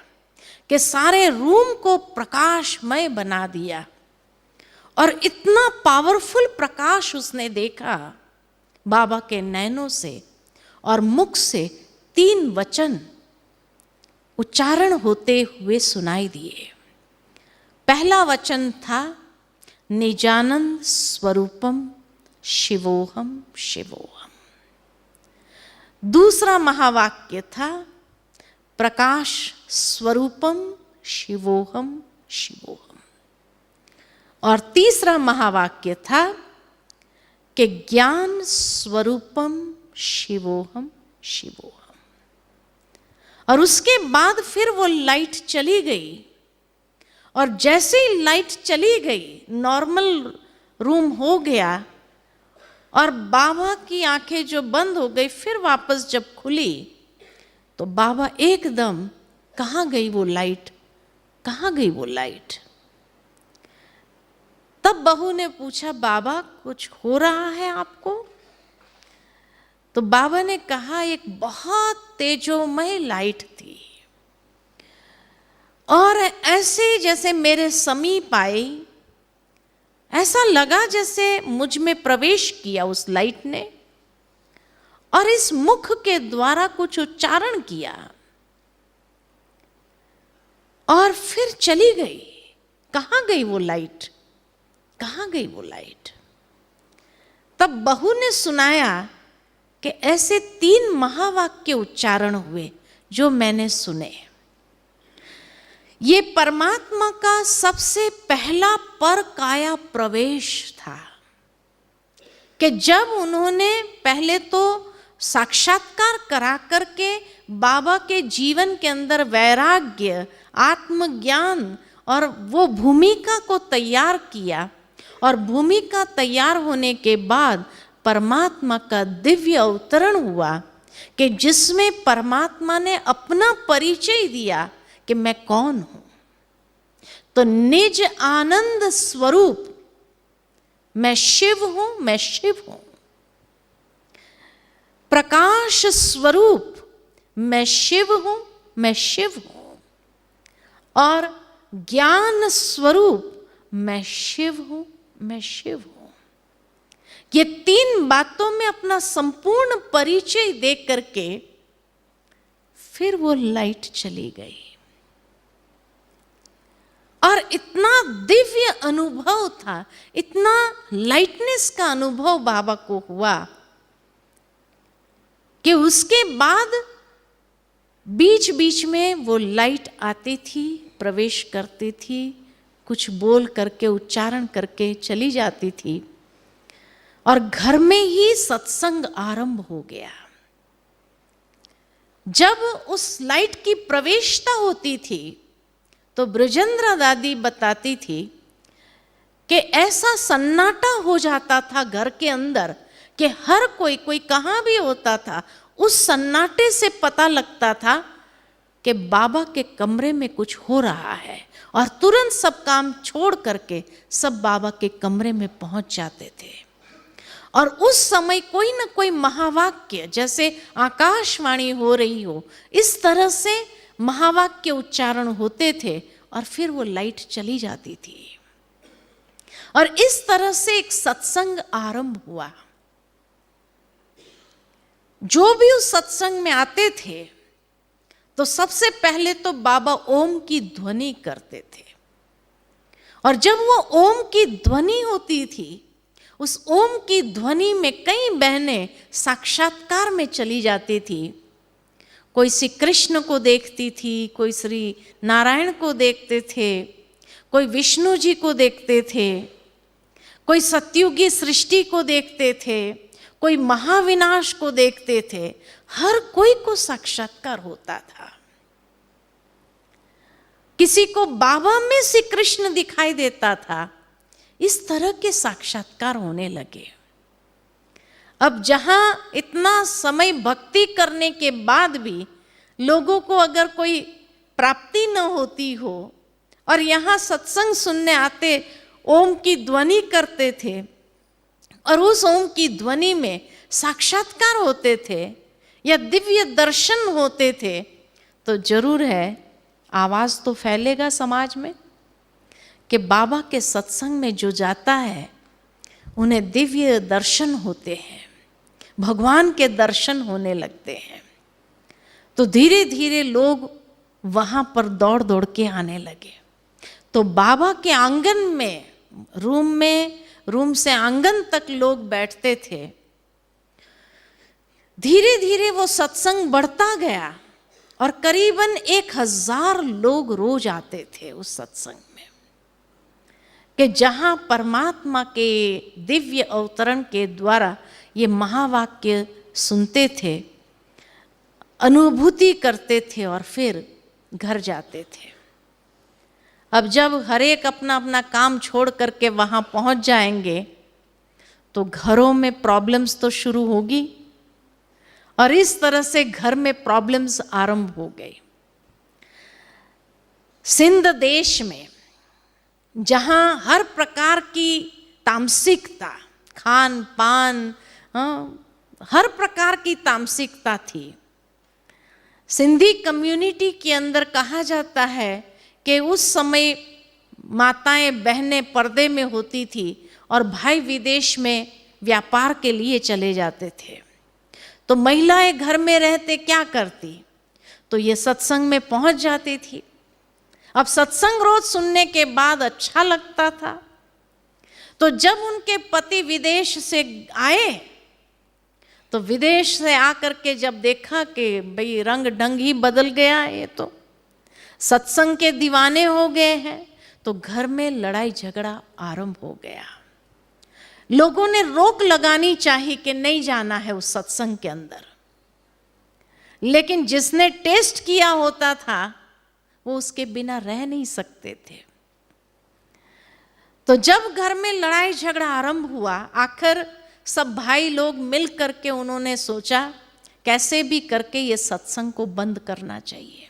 कि सारे रूम को प्रकाशमय बना दिया। और इतना पावरफुल प्रकाश उसने देखा बाबा के नैनों से, और मुख से 3 वचन उच्चारण होते हुए सुनाई दिए। पहला वचन था निजानंद स्वरूपम शिवोहम शिवोहम। दूसरा महावाक्य था प्रकाश स्वरूपम शिवोहम शिवोहम। और तीसरा महावाक्य था कि ज्ञान स्वरूपम शिवोहम शिवोहम। और उसके बाद फिर वो लाइट चली गई, और जैसे ही लाइट चली गई नॉर्मल रूम हो गया और बाबा की आंखें जो बंद हो गई फिर वापस जब खुली तो बाबा एकदम, कहाँ गई वो लाइट, कहाँ गई वो लाइट। तब बहू ने पूछा बाबा कुछ हो रहा है आपको? तो बाबा ने कहा एक बहुत तेजोमय लाइट थी और ऐसे जैसे मेरे समीप आई, ऐसा लगा जैसे मुझ में प्रवेश किया उस लाइट ने और इस मुख के द्वारा कुछ उच्चारण किया और फिर चली गई। कहाँ गई वो लाइट, कहाँ गई वो लाइट? तब बहू ने सुनाया कि ऐसे 3 महावाक्य उच्चारण हुए जो मैंने सुने। ये परमात्मा का सबसे पहला पर काया प्रवेश था कि जब उन्होंने पहले तो साक्षात्कार करा करके बाबा के जीवन के अंदर वैराग्य, आत्मज्ञान और वो भूमिका को तैयार किया, और भूमिका तैयार होने के बाद परमात्मा का दिव्य अवतरण हुआ कि जिसमें परमात्मा ने अपना परिचय दिया कि मैं कौन हूं। तो निज आनंद स्वरूप मैं शिव हूं, मैं शिव हूं। प्रकाश स्वरूप मैं शिव हूं, मैं शिव हूं। और ज्ञान स्वरूप मैं शिव हूं, मैं शिव हूं। ये 3 बातों में अपना संपूर्ण परिचय दे करके फिर वो लाइट चली गई और इतना दिव्य अनुभव था, इतना लाइटनेस का अनुभव बाबा को हुआ कि उसके बाद बीच बीच में वो लाइट आती थी, प्रवेश करती थी, कुछ बोल करके उच्चारण करके चली जाती थी और घर में ही सत्संग आरंभ हो गया। जब उस लाइट की प्रवेशता होती थी तो ब्रजेंद्र दादी बताती थी कि ऐसा सन्नाटा हो जाता था घर के अंदर कि हर कोई कहाँ भी होता था, उस सन्नाटे से पता लगता था कि बाबा के कमरे में कुछ हो रहा है और तुरंत सब काम छोड़ करके सब बाबा के कमरे में पहुंच जाते थे। और उस समय कोई ना कोई महावाक्य, जैसे आकाशवाणी हो रही हो, इस तरह से महावाक्य उच्चारण होते थे और फिर वो लाइट चली जाती थी और इस तरह से एक सत्संग आरंभ हुआ। जो भी उस सत्संग में आते थे तो सबसे पहले तो बाबा ओम की ध्वनि करते थे और जब वो ओम की ध्वनि होती थी, उस ओम की ध्वनि में कई बहनें साक्षात्कार में चली जाती थी। कोई श्री कृष्ण को देखती थी, कोई श्री नारायण को देखते थे, कोई विष्णु जी को देखते थे, कोई सतयुगी सृष्टि को देखते थे, कोई महाविनाश को देखते थे। हर कोई को साक्षात्कार होता था। किसी को बाबा में श्री कृष्ण दिखाई देता था। इस तरह के साक्षात्कार होने लगे। अब जहां इतना समय भक्ति करने के बाद भी लोगों को अगर कोई प्राप्ति न होती हो और यहाँ सत्संग सुनने आते, ओम की ध्वनि करते थे और उस ओम की ध्वनि में साक्षात्कार होते थे या दिव्य दर्शन होते थे, तो जरूर है आवाज तो फैलेगा समाज में कि बाबा के सत्संग में जो जाता है उन्हें दिव्य दर्शन होते हैं, भगवान के दर्शन होने लगते हैं। तो धीरे धीरे लोग वहाँ पर दौड़ दौड़ के आने लगे। तो बाबा के आंगन में, रूम से आंगन तक लोग बैठते थे। धीरे धीरे वो सत्संग बढ़ता गया और करीबन 1000 लोग रोज आते थे उस सत्संग में, कि जहां परमात्मा के दिव्य अवतरण के द्वारा ये महावाक्य सुनते थे, अनुभूति करते थे और फिर घर जाते थे। अब जब हर एक अपना अपना काम छोड़ करके वहां पहुंच जाएंगे तो घरों में प्रॉब्लम्स तो शुरू होगी और इस तरह से घर में प्रॉब्लम्स आरंभ हो गई। सिंध देश में जहां हर प्रकार की तामसिकता, खान पान, हर प्रकार की तामसिकता थी। सिंधी कम्युनिटी के अंदर कहा जाता है कि उस समय माताएं बहनें पर्दे में होती थी और भाई विदेश में व्यापार के लिए चले जाते थे। तो महिलाएं घर में रहते क्या करती, तो ये सत्संग में पहुंच जाती थी। अब सत्संग रोज सुनने के बाद अच्छा लगता था। तो जब उनके पति विदेश से आए तो विदेश से आकर के जब देखा कि भाई रंग ढंग ही बदल गया है, ये तो सत्संग के दीवाने हो गए हैं, तो घर में लड़ाई झगड़ा आरंभ हो गया। लोगों ने रोक लगानी चाहिए कि नहीं जाना है उस सत्संग के अंदर, लेकिन जिसने टेस्ट किया होता था वो उसके बिना रह नहीं सकते थे। तो जब घर में लड़ाई झगड़ा आरंभ हुआ, आखिर सब भाई लोग मिल करके उन्होंने सोचा कैसे भी करके ये सत्संग को बंद करना चाहिए।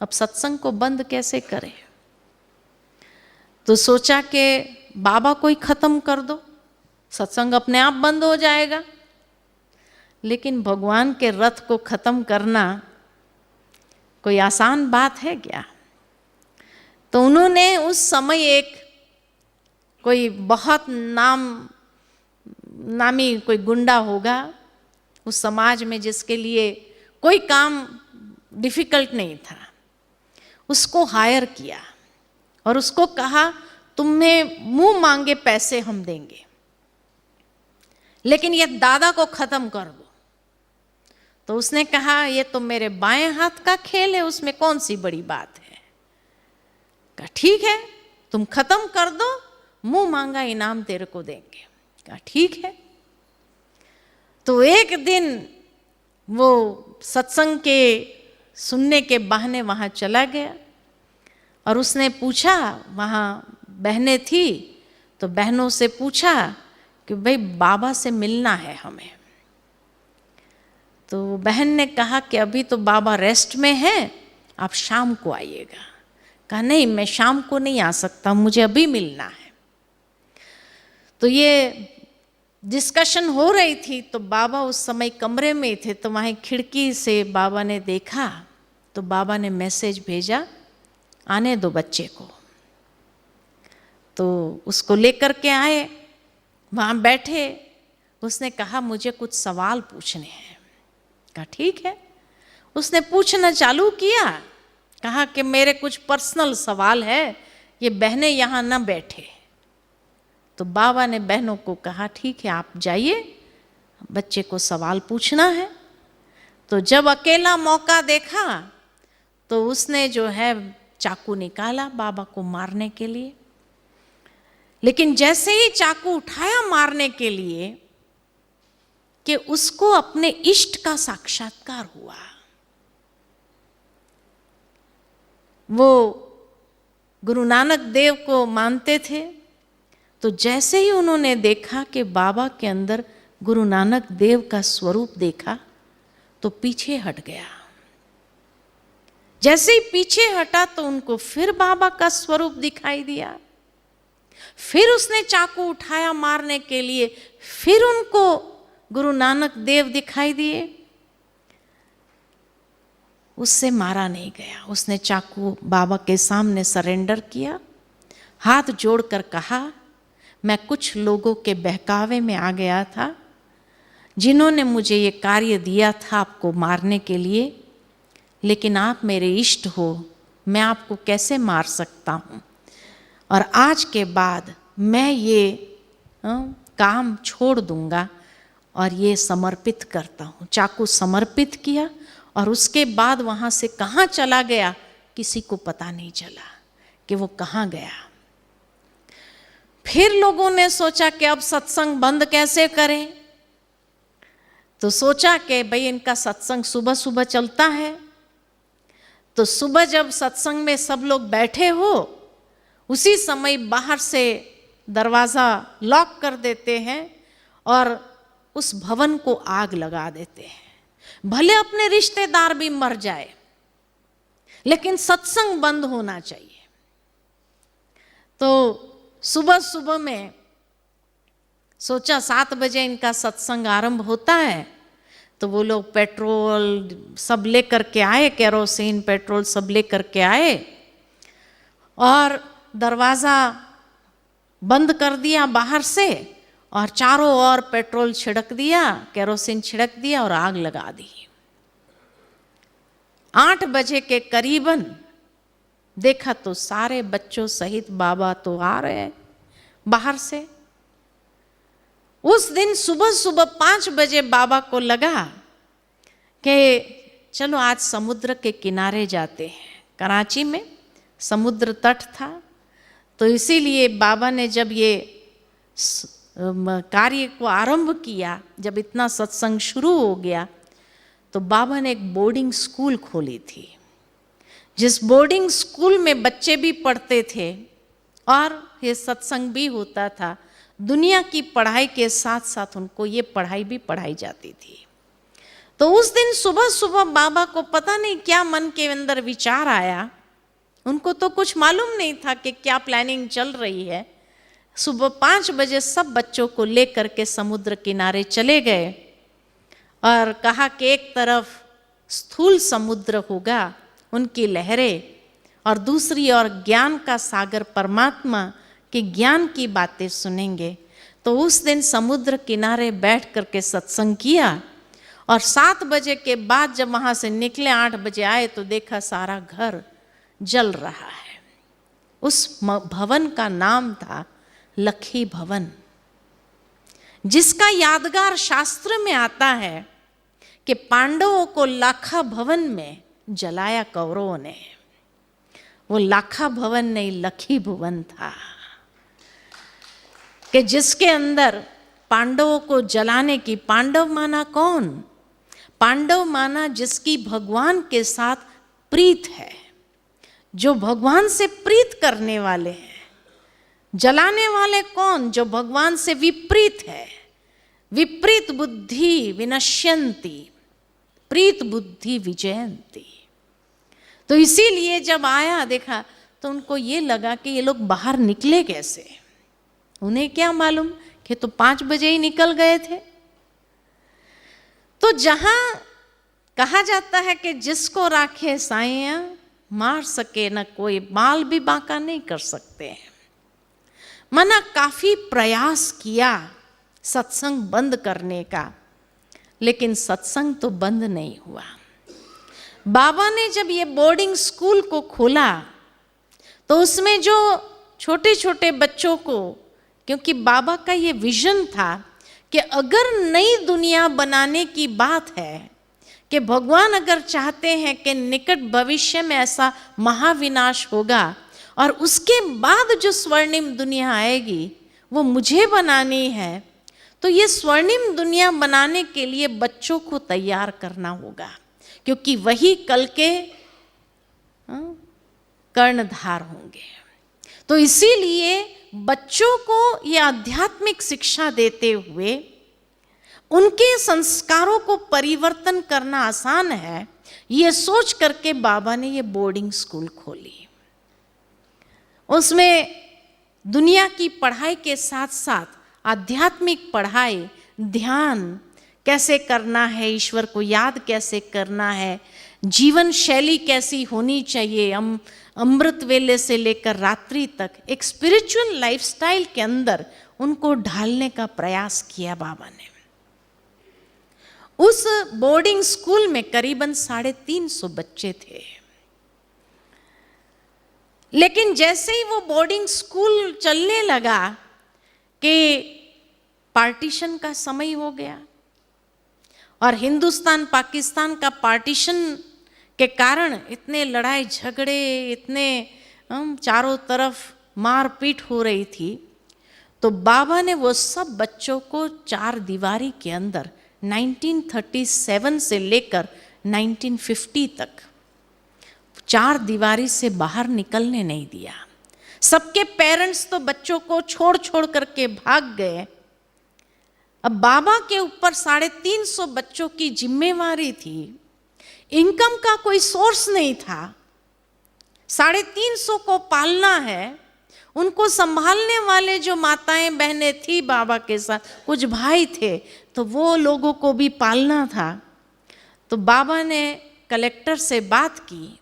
अब सत्संग को बंद कैसे करें, तो सोचा कि बाबा को ही खत्म कर दो, सत्संग अपने आप बंद हो जाएगा। लेकिन भगवान के रथ को खत्म करना कोई आसान बात है क्या? तो उन्होंने उस समय एक कोई बहुत नामी कोई गुंडा होगा उस समाज में जिसके लिए कोई काम डिफिकल्ट नहीं था, उसको हायर किया और उसको कहा तुम्हें मुंह मांगे पैसे हम देंगे, लेकिन ये दादा को खत्म कर दो। तो उसने कहा ये तो मेरे बाएं हाथ का खेल है, उसमें कौन सी बड़ी बात है। कहा ठीक है तुम खत्म कर दो, मुंह मांगा इनाम तेरे को देंगे। कहा ठीक है। तो एक दिन वो सत्संग के सुनने के बहाने वहाँ चला गया और उसने पूछा, वहाँ बहनें थी तो बहनों से पूछा कि भाई बाबा से मिलना है हमें। तो बहन ने कहा कि अभी तो बाबा रेस्ट में है, आप शाम को आइएगा। कहा नहीं मैं शाम को नहीं आ सकता, मुझे अभी मिलना है। तो ये डिस्कशन हो रही थी तो बाबा उस समय कमरे में थे, तो वहाँ खिड़की से बाबा ने देखा तो बाबा ने मैसेज भेजा आने दो बच्चे को। तो उसको लेकर के आए, वहाँ बैठे, उसने कहा मुझे कुछ सवाल पूछने हैं। कहा ठीक है। उसने पूछना चालू किया, कहा कि मेरे कुछ पर्सनल सवाल है, ये बहनें यहाँ ना बैठे। तो बाबा ने बहनों को कहा ठीक है आप जाइए, बच्चे को सवाल पूछना है। तो जब अकेला मौका देखा तो उसने जो है चाकू निकाला बाबा को मारने के लिए। लेकिन जैसे ही चाकू उठाया मारने के लिए कि उसको अपने इष्ट का साक्षात्कार हुआ। वो गुरु नानक देव को मानते थे, तो जैसे ही उन्होंने देखा कि बाबा के अंदर गुरु नानक देव का स्वरूप देखा तो पीछे हट गया। जैसे ही पीछे हटा तो उनको फिर बाबा का स्वरूप दिखाई दिया। फिर उसने चाकू उठाया मारने के लिए, फिर उनको गुरु नानक देव दिखाई दिए। उससे मारा नहीं गया, उसने चाकू बाबा के सामने सरेंडर किया, हाथ जोड़कर कहा मैं कुछ लोगों के बहकावे में आ गया था जिन्होंने मुझे ये कार्य दिया था आपको मारने के लिए, लेकिन आप मेरे इष्ट हो, मैं आपको कैसे मार सकता हूँ। और आज के बाद मैं ये काम छोड़ दूंगा और ये समर्पित करता हूँ। चाकू समर्पित किया और उसके बाद वहाँ से कहाँ चला गया किसी को पता नहीं चला कि वो कहाँ गया। फिर लोगों ने सोचा कि अब सत्संग बंद कैसे करें। तो सोचा कि भाई इनका सत्संग सुबह सुबह चलता है, तो सुबह जब सत्संग में सब लोग बैठे हो उसी समय बाहर से दरवाज़ा लॉक कर देते हैं और उस भवन को आग लगा देते हैं। भले अपने रिश्तेदार भी मर जाए लेकिन सत्संग बंद होना चाहिए। तो सुबह सुबह में सोचा 7 बजे इनका सत्संग आरंभ होता है, तो वो लोग पेट्रोल सब लेकर के आए, केरोसिन पेट्रोल सब लेकर के आए और दरवाज़ा बंद कर दिया बाहर से और चारों ओर पेट्रोल छिड़क दिया, केरोसिन छिड़क दिया और आग लगा दी। 8 बजे के करीबन देखा तो सारे बच्चों सहित बाबा तो आ रहे हैं बाहर से। उस दिन सुबह सुबह 5 बजे बाबा को लगा कि चलो आज समुद्र के किनारे जाते हैं। कराची में समुद्र तट था, तो इसीलिए बाबा ने जब ये कार्य को आरंभ किया, जब इतना सत्संग शुरू हो गया, तो बाबा ने एक बोर्डिंग स्कूल खोली थी, जिस बोर्डिंग स्कूल में बच्चे भी पढ़ते थे और ये सत्संग भी होता था। दुनिया की पढ़ाई के साथ साथ उनको ये पढ़ाई भी पढ़ाई जाती थी। तो उस दिन सुबह सुबह बाबा को पता नहीं क्या मन के अंदर विचार आया, उनको तो कुछ मालूम नहीं था कि क्या प्लानिंग चल रही है। सुबह 5 बजे सब बच्चों को लेकर के समुद्र किनारे चले गए और कहा कि एक तरफ स्थूल समुद्र होगा, उनकी लहरें, और दूसरी ओर ज्ञान का सागर परमात्मा के ज्ञान की बातें सुनेंगे। तो उस दिन समुद्र किनारे बैठ करके सत्संग किया और 7 बजे के बाद जब वहाँ से निकले 8 बजे आए तो देखा सारा घर जल रहा है। उस भवन का नाम था लखी भवन, जिसका यादगार शास्त्र में आता है कि पांडवों को लाखा भवन में जलाया कौरवों ने। वो लाखा भवन नहीं, लखी भुवन था, कि जिसके अंदर पांडवों को जलाने की, पांडव माना कौन? पांडव माना जिसकी भगवान के साथ प्रीत है, जो भगवान से प्रीत करने वाले हैं। जलाने वाले कौन? जो भगवान से विपरीत है। विपरीत बुद्धि विनश्यन्ति, प्रीत बुद्धि विजयन्ति। तो इसीलिए जब आया देखा तो उनको ये लगा कि ये लोग बाहर निकले कैसे। उन्हें क्या मालूम कि तो 5 बजे ही निकल गए थे। तो जहां कहा जाता है कि जिसको राखे साइयां मार सके न कोई, बाल भी बांका नहीं कर सकते हैं। मना काफी प्रयास किया सत्संग बंद करने का, लेकिन सत्संग तो बंद नहीं हुआ। बाबा ने जब ये बोर्डिंग स्कूल को खोला तो उसमें जो छोटे छोटे बच्चों को, क्योंकि बाबा का ये विजन था कि अगर नई दुनिया बनाने की बात है, कि भगवान अगर चाहते हैं कि निकट भविष्य में ऐसा महाविनाश होगा और उसके बाद जो स्वर्णिम दुनिया आएगी वो मुझे बनानी है, तो ये स्वर्णिम दुनिया बनाने के लिए बच्चों को तैयार करना होगा, क्योंकि वही कल के कर्णधार होंगे। तो इसीलिए बच्चों को ये आध्यात्मिक शिक्षा देते हुए उनके संस्कारों को परिवर्तन करना आसान है, ये सोच करके बाबा ने ये बोर्डिंग स्कूल खोली। उसमें दुनिया की पढ़ाई के साथ साथ आध्यात्मिक पढ़ाई, ध्यान कैसे करना है, ईश्वर को याद कैसे करना है, जीवन शैली कैसी होनी चाहिए, अमृत वेले से लेकर रात्रि तक एक स्पिरिचुअल लाइफस्टाइल के अंदर उनको ढालने का प्रयास किया बाबा ने। उस बोर्डिंग स्कूल में करीबन 350 बच्चे थे। लेकिन जैसे ही वो बोर्डिंग स्कूल चलने लगा कि पार्टीशन का समय हो गया, और हिंदुस्तान पाकिस्तान का पार्टीशन के कारण इतने लड़ाई झगड़े, इतने चारों तरफ मारपीट हो रही थी, तो बाबा ने वो सब बच्चों को 4 दीवारी के अंदर 1937 से लेकर 1950 तक 4 दीवारी से बाहर निकलने नहीं दिया। सबके पेरेंट्स तो बच्चों को छोड़ छोड़ करके भाग गए। अब बाबा के ऊपर 350 बच्चों की जिम्मेवारी थी। इनकम का कोई सोर्स नहीं था। 350 को पालना है। उनको संभालने वाले जो माताएं बहनें थी बाबा के साथ, कुछ भाई थे, तो वो लोगों को भी पालना था। तो बाबा ने कलेक्टर से बात की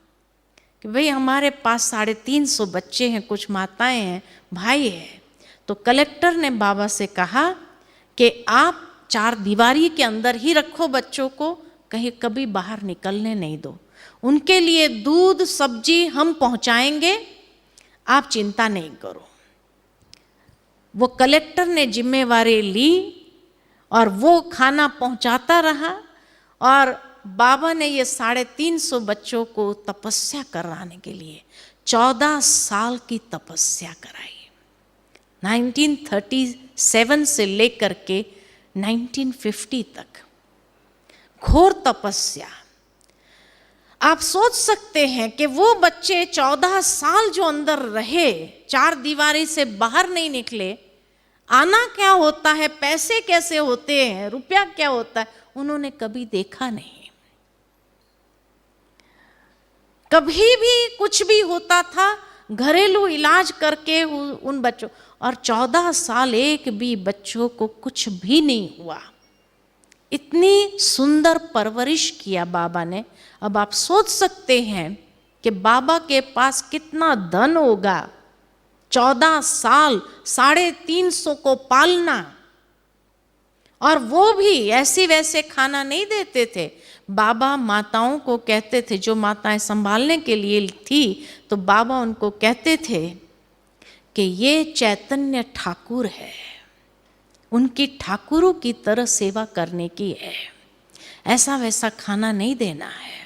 कि भाई हमारे पास 350 बच्चे हैं, कुछ माताएं हैं, भाई है। तो कलेक्टर ने बाबा से कहा कि आप 4 दीवारी के अंदर ही रखो बच्चों को, कहीं कभी बाहर निकलने नहीं दो। उनके लिए दूध सब्जी हम पहुंचाएंगे, आप चिंता नहीं करो। वो कलेक्टर ने जिम्मेवारी ली और वो खाना पहुंचाता रहा, और बाबा ने ये 350 बच्चों को तपस्या कराने के लिए 14 साल की तपस्या कराई। 1937 से लेकर के 1950 तक घोर तपस्या। आप सोच सकते हैं कि वो बच्चे 14 साल जो अंदर रहे, 4 दीवारी से बाहर नहीं निकले, आना क्या होता है, पैसे कैसे होते हैं, रुपया क्या होता है, उन्होंने कभी देखा नहीं। कभी भी कुछ भी होता था घरेलू इलाज करके उन बच्चों, और 14 साल एक भी बच्चों को कुछ भी नहीं हुआ। इतनी सुंदर परवरिश किया बाबा ने। अब आप सोच सकते हैं कि बाबा के पास कितना धन होगा। 14 साल 350 को पालना, और वो भी ऐसे वैसे खाना नहीं देते थे। बाबा माताओं को कहते थे, जो माताएं संभालने के लिए थी, तो बाबा उनको कहते थे कि ये चैतन्य ठाकुर है, उनकी ठाकुरों की तरह सेवा करने की है, ऐसा वैसा खाना नहीं देना है।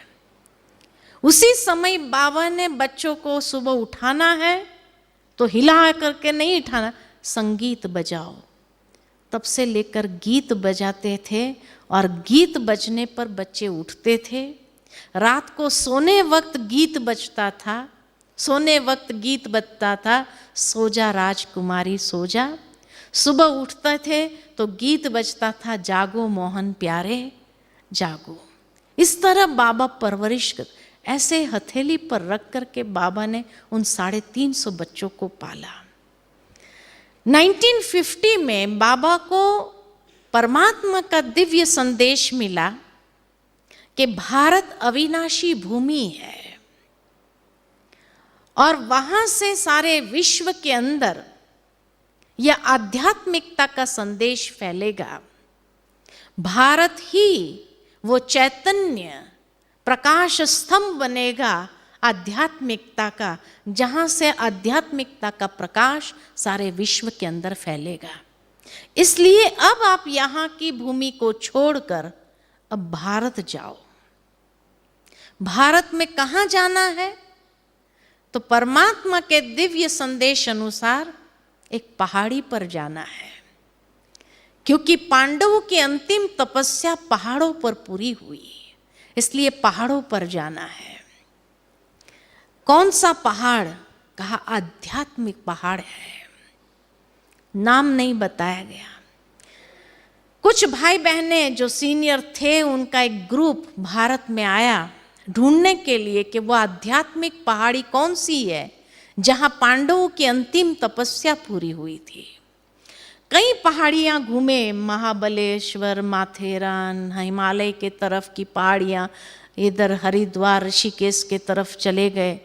उसी समय बाबा ने बच्चों को सुबह उठाना है तो हिला करके नहीं उठाना, संगीत बजाओ। तब से लेकर गीत बजाते थे और गीत बजने पर बच्चे उठते थे। रात को सोने वक्त गीत बजता था, सोने वक्त गीत बजता था, सो जा राजकुमारी सो जा। सुबह उठते थे तो गीत बजता था, जागो मोहन प्यारे जागो। इस तरह बाबा परवरिश कर, ऐसे हथेली पर रख करके बाबा ने उन 350 बच्चों को पाला। 1950 में बाबा को परमात्मा का दिव्य संदेश मिला कि भारत अविनाशी भूमि है और वहां से सारे विश्व के अंदर यह आध्यात्मिकता का संदेश फैलेगा। भारत ही वो चैतन्य प्रकाश स्तंभ बनेगा आध्यात्मिकता का, जहां से आध्यात्मिकता का प्रकाश सारे विश्व के अंदर फैलेगा। इसलिए अब आप यहाँ की भूमि को छोड़कर अब भारत जाओ। भारत में कहाँ जाना है? तो परमात्मा के दिव्य संदेश अनुसार एक पहाड़ी पर जाना है, क्योंकि पांडवों की अंतिम तपस्या पहाड़ों पर पूरी हुई, इसलिए पहाड़ों पर जाना है। कौन सा पहाड़? कहा आध्यात्मिक पहाड़ है, नाम नहीं बताया गया। कुछ भाई बहने जो सीनियर थे, उनका एक ग्रुप भारत में आया ढूंढने के लिए कि वो आध्यात्मिक पहाड़ी कौन सी है जहां पांडवों की अंतिम तपस्या पूरी हुई थी। कई पहाड़ियां घूमे, महाबलेश्वर, माथेरान, हिमालय के तरफ की पहाड़ियां, इधर हरिद्वार ऋषिकेश के तरफ चले गए,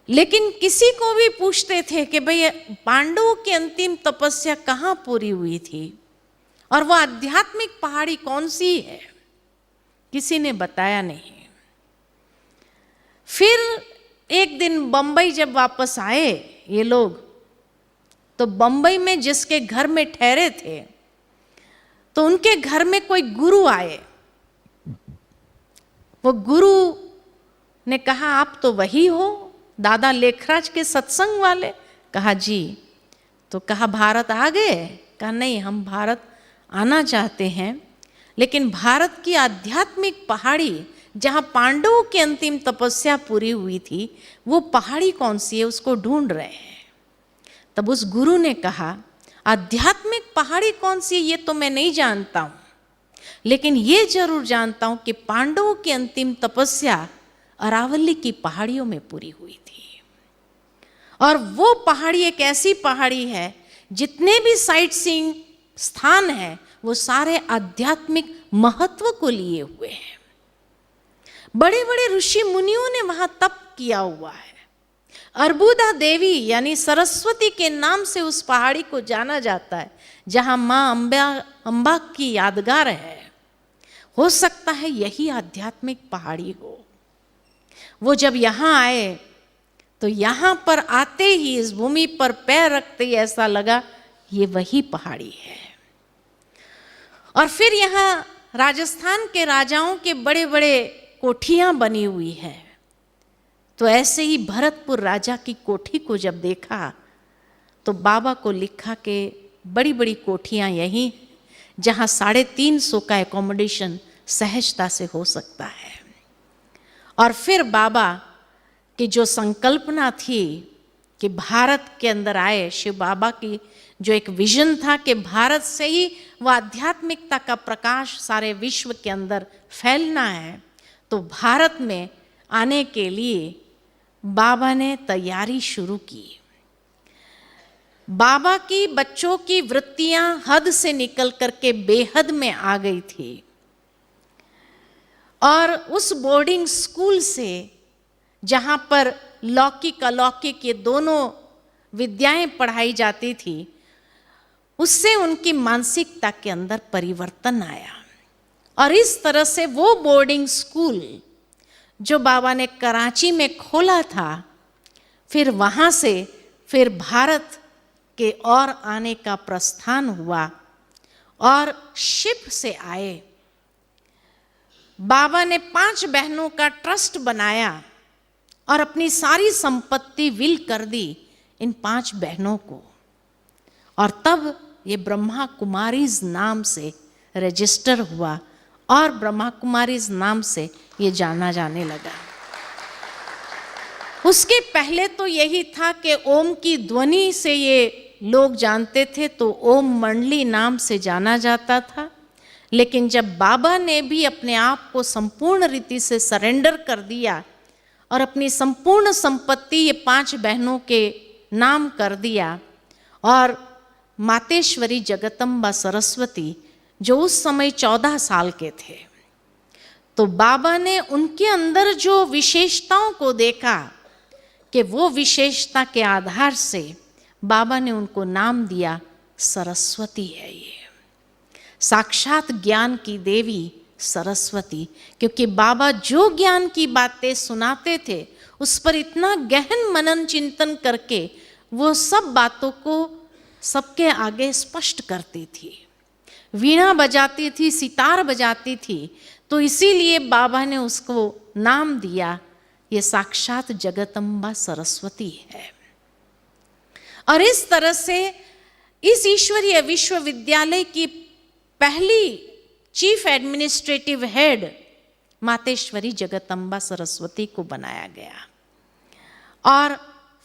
लेकिन किसी को भी पूछते थे कि भाई पांडवों की अंतिम तपस्या कहाँ पूरी हुई थी और वो आध्यात्मिक पहाड़ी कौन सी है, किसी ने बताया नहीं। फिर एक दिन बंबई जब वापस आए ये लोग, तो बंबई में जिसके घर में ठहरे थे तो उनके घर में कोई गुरु आए। वो गुरु ने कहा, आप तो वही हो दादा लेखराज के सत्संग वाले? कहा जी। तो कहा भारत आ गए? कहा नहीं, हम भारत आना चाहते हैं, लेकिन भारत की आध्यात्मिक पहाड़ी जहां पांडवों की अंतिम तपस्या पूरी हुई थी, वो पहाड़ी कौन सी है, उसको ढूंढ रहे हैं। तब उस गुरु ने कहा, आध्यात्मिक पहाड़ी कौन सी है ये तो मैं नहीं जानता हूं, लेकिन ये जरूर जानता हूं कि पांडवों की अंतिम तपस्या अरावली की पहाड़ियों में पूरी हुई थी। और वो पहाड़ी एक ऐसी पहाड़ी है, जितने भी साइट सीइंग स्थान है वो सारे आध्यात्मिक महत्व को लिए हुए हैं। बड़े बड़े ऋषि मुनियों ने वहां तप किया हुआ है। अर्बुदा देवी यानी सरस्वती के नाम से उस पहाड़ी को जाना जाता है, जहां मां अंबा की यादगार है। हो सकता है यही आध्यात्मिक पहाड़ी हो। वो जब यहां आए तो यहां पर आते ही, इस भूमि पर पैर रखते ही ऐसा लगा ये वही पहाड़ी है। और फिर यहां राजस्थान के राजाओं के बड़े बड़े कोठियां बनी हुई है। तो ऐसे ही भरतपुर राजा की कोठी को जब देखा तो बाबा को लिखा कि बड़ी बड़ी कोठियां यही, जहां 350 का एकोमोडेशन सहजता से हो सकता है। और फिर बाबा की जो संकल्पना थी कि भारत के अंदर आए, शिव बाबा की जो एक विजन था कि भारत से ही वह आध्यात्मिकता का प्रकाश सारे विश्व के अंदर फैलना है, तो भारत में आने के लिए बाबा ने तैयारी शुरू की। बाबा की बच्चों की वृत्तियां हद से निकल करके बेहद में आ गई थी और उस बोर्डिंग स्कूल से, जहां पर लौकिक अलौकिक ये दोनों विद्याएं पढ़ाई जाती थी, उससे उनकी मानसिकता के अंदर परिवर्तन आया। और इस तरह से वो बोर्डिंग स्कूल जो बाबा ने कराची में खोला था, फिर वहाँ से फिर भारत के और आने का प्रस्थान हुआ और शिप से आए। बाबा ने 5 बहनों का ट्रस्ट बनाया और अपनी सारी संपत्ति विल कर दी इन 5 बहनों को, और तब ये ब्रह्मा कुमारीज नाम से रजिस्टर हुआ और ब्रह्मा कुमारीज नाम से ये जाना जाने लगा। उसके पहले तो यही था कि ओम की ध्वनि से ये लोग जानते थे, तो ओम मंडली नाम से जाना जाता था। लेकिन जब बाबा ने भी अपने आप को संपूर्ण रीति से सरेंडर कर दिया और अपनी संपूर्ण संपत्ति ये 5 बहनों के नाम कर दिया, और मातेश्वरी जगदम्बा सरस्वती जो उस समय 14 साल के थे, तो बाबा ने उनके अंदर जो विशेषताओं को देखा कि वो विशेषता के आधार से बाबा ने उनको नाम दिया सरस्वती है ये, साक्षात ज्ञान की देवी सरस्वती। क्योंकि बाबा जो ज्ञान की बातें सुनाते थे उस पर इतना गहन मनन चिंतन करके वो सब बातों को सबके आगे स्पष्ट करती थी। वीणा बजाती थी, सितार बजाती थी, तो इसीलिए बाबा ने उसको नाम दिया ये साक्षात जगदम्बा सरस्वती है। और इस तरह से इस ईश्वरीय विश्वविद्यालय की पहली chief administrative head Mateshwari Jagdamba Saraswati को बनाया गया। और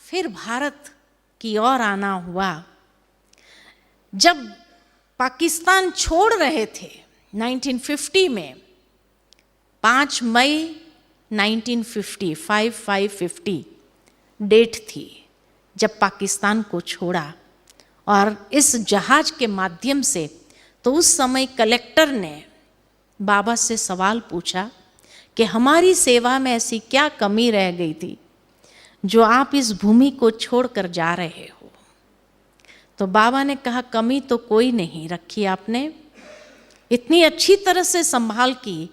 फिर भारत की ओर आना हुआ। जब पाकिस्तान छोड़ रहे थे 1950 में, 5 मई 1950 5550 डेट थी जब पाकिस्तान को छोड़ा, और इस जहाज के माध्यम से, तो उस समय कलेक्टर ने बाबा से सवाल पूछा कि हमारी सेवा में ऐसी क्या कमी रह गई थी जो आप इस भूमि को छोड़कर जा रहे हो। तो बाबा ने कहा कमी तो कोई नहीं रखी आपने, इतनी अच्छी तरह से संभाल की,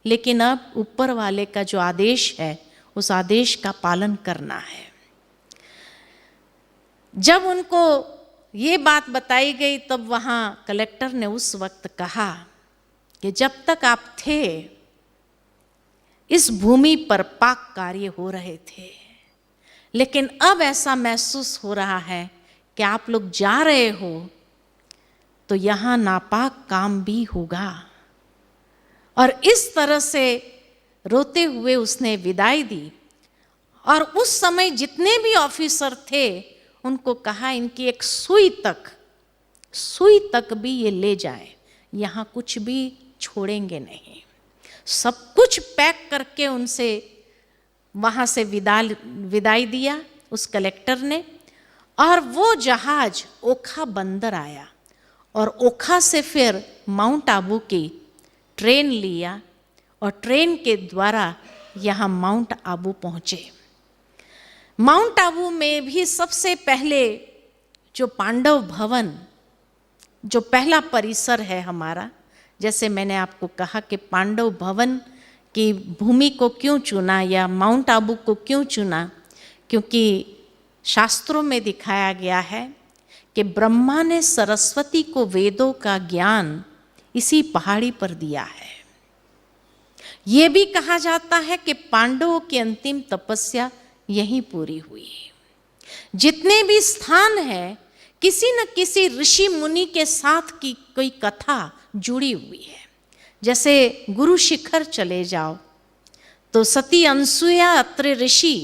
लेकिन अब ऊपर वाले का जो आदेश है उस आदेश का पालन करना है। जब उनको ये बात बताई गई तब वहाँ कलेक्टर ने उस वक्त कहा कि जब तक आप थे इस भूमि पर पाक कार्य हो रहे थे, लेकिन अब ऐसा महसूस हो रहा है कि आप लोग जा रहे हो तो यहाँ नापाक काम भी होगा। और इस तरह से रोते हुए उसने विदाई दी। और उस समय जितने भी ऑफिसर थे उनको कहा इनकी एक सुई तक भी ये ले जाए, यहाँ कुछ भी छोड़ेंगे नहीं। सब कुछ पैक करके उनसे वहाँ से विदाई दिया उस कलेक्टर ने। और वो जहाज ओखा बंदर आया और ओखा से फिर माउंट आबू की ट्रेन लिया और ट्रेन के द्वारा यहाँ माउंट आबू पहुँचे। माउंट आबू में भी सबसे पहले जो पांडव भवन, जो पहला परिसर है हमारा, जैसे मैंने आपको कहा कि पांडव भवन की भूमि को क्यों चुना या माउंट आबू को क्यों चुना, क्योंकि शास्त्रों में दिखाया गया है कि ब्रह्मा ने सरस्वती को वेदों का ज्ञान इसी पहाड़ी पर दिया है। ये भी कहा जाता है कि पांडवों की अंतिम तपस्या यहीं पूरी हुई। जितने भी स्थान है किसी न किसी ऋषि मुनि के साथ की कोई कथा जुड़ी हुई है। जैसे गुरु शिखर चले जाओ तो सती अनसुया अत्रि ऋषि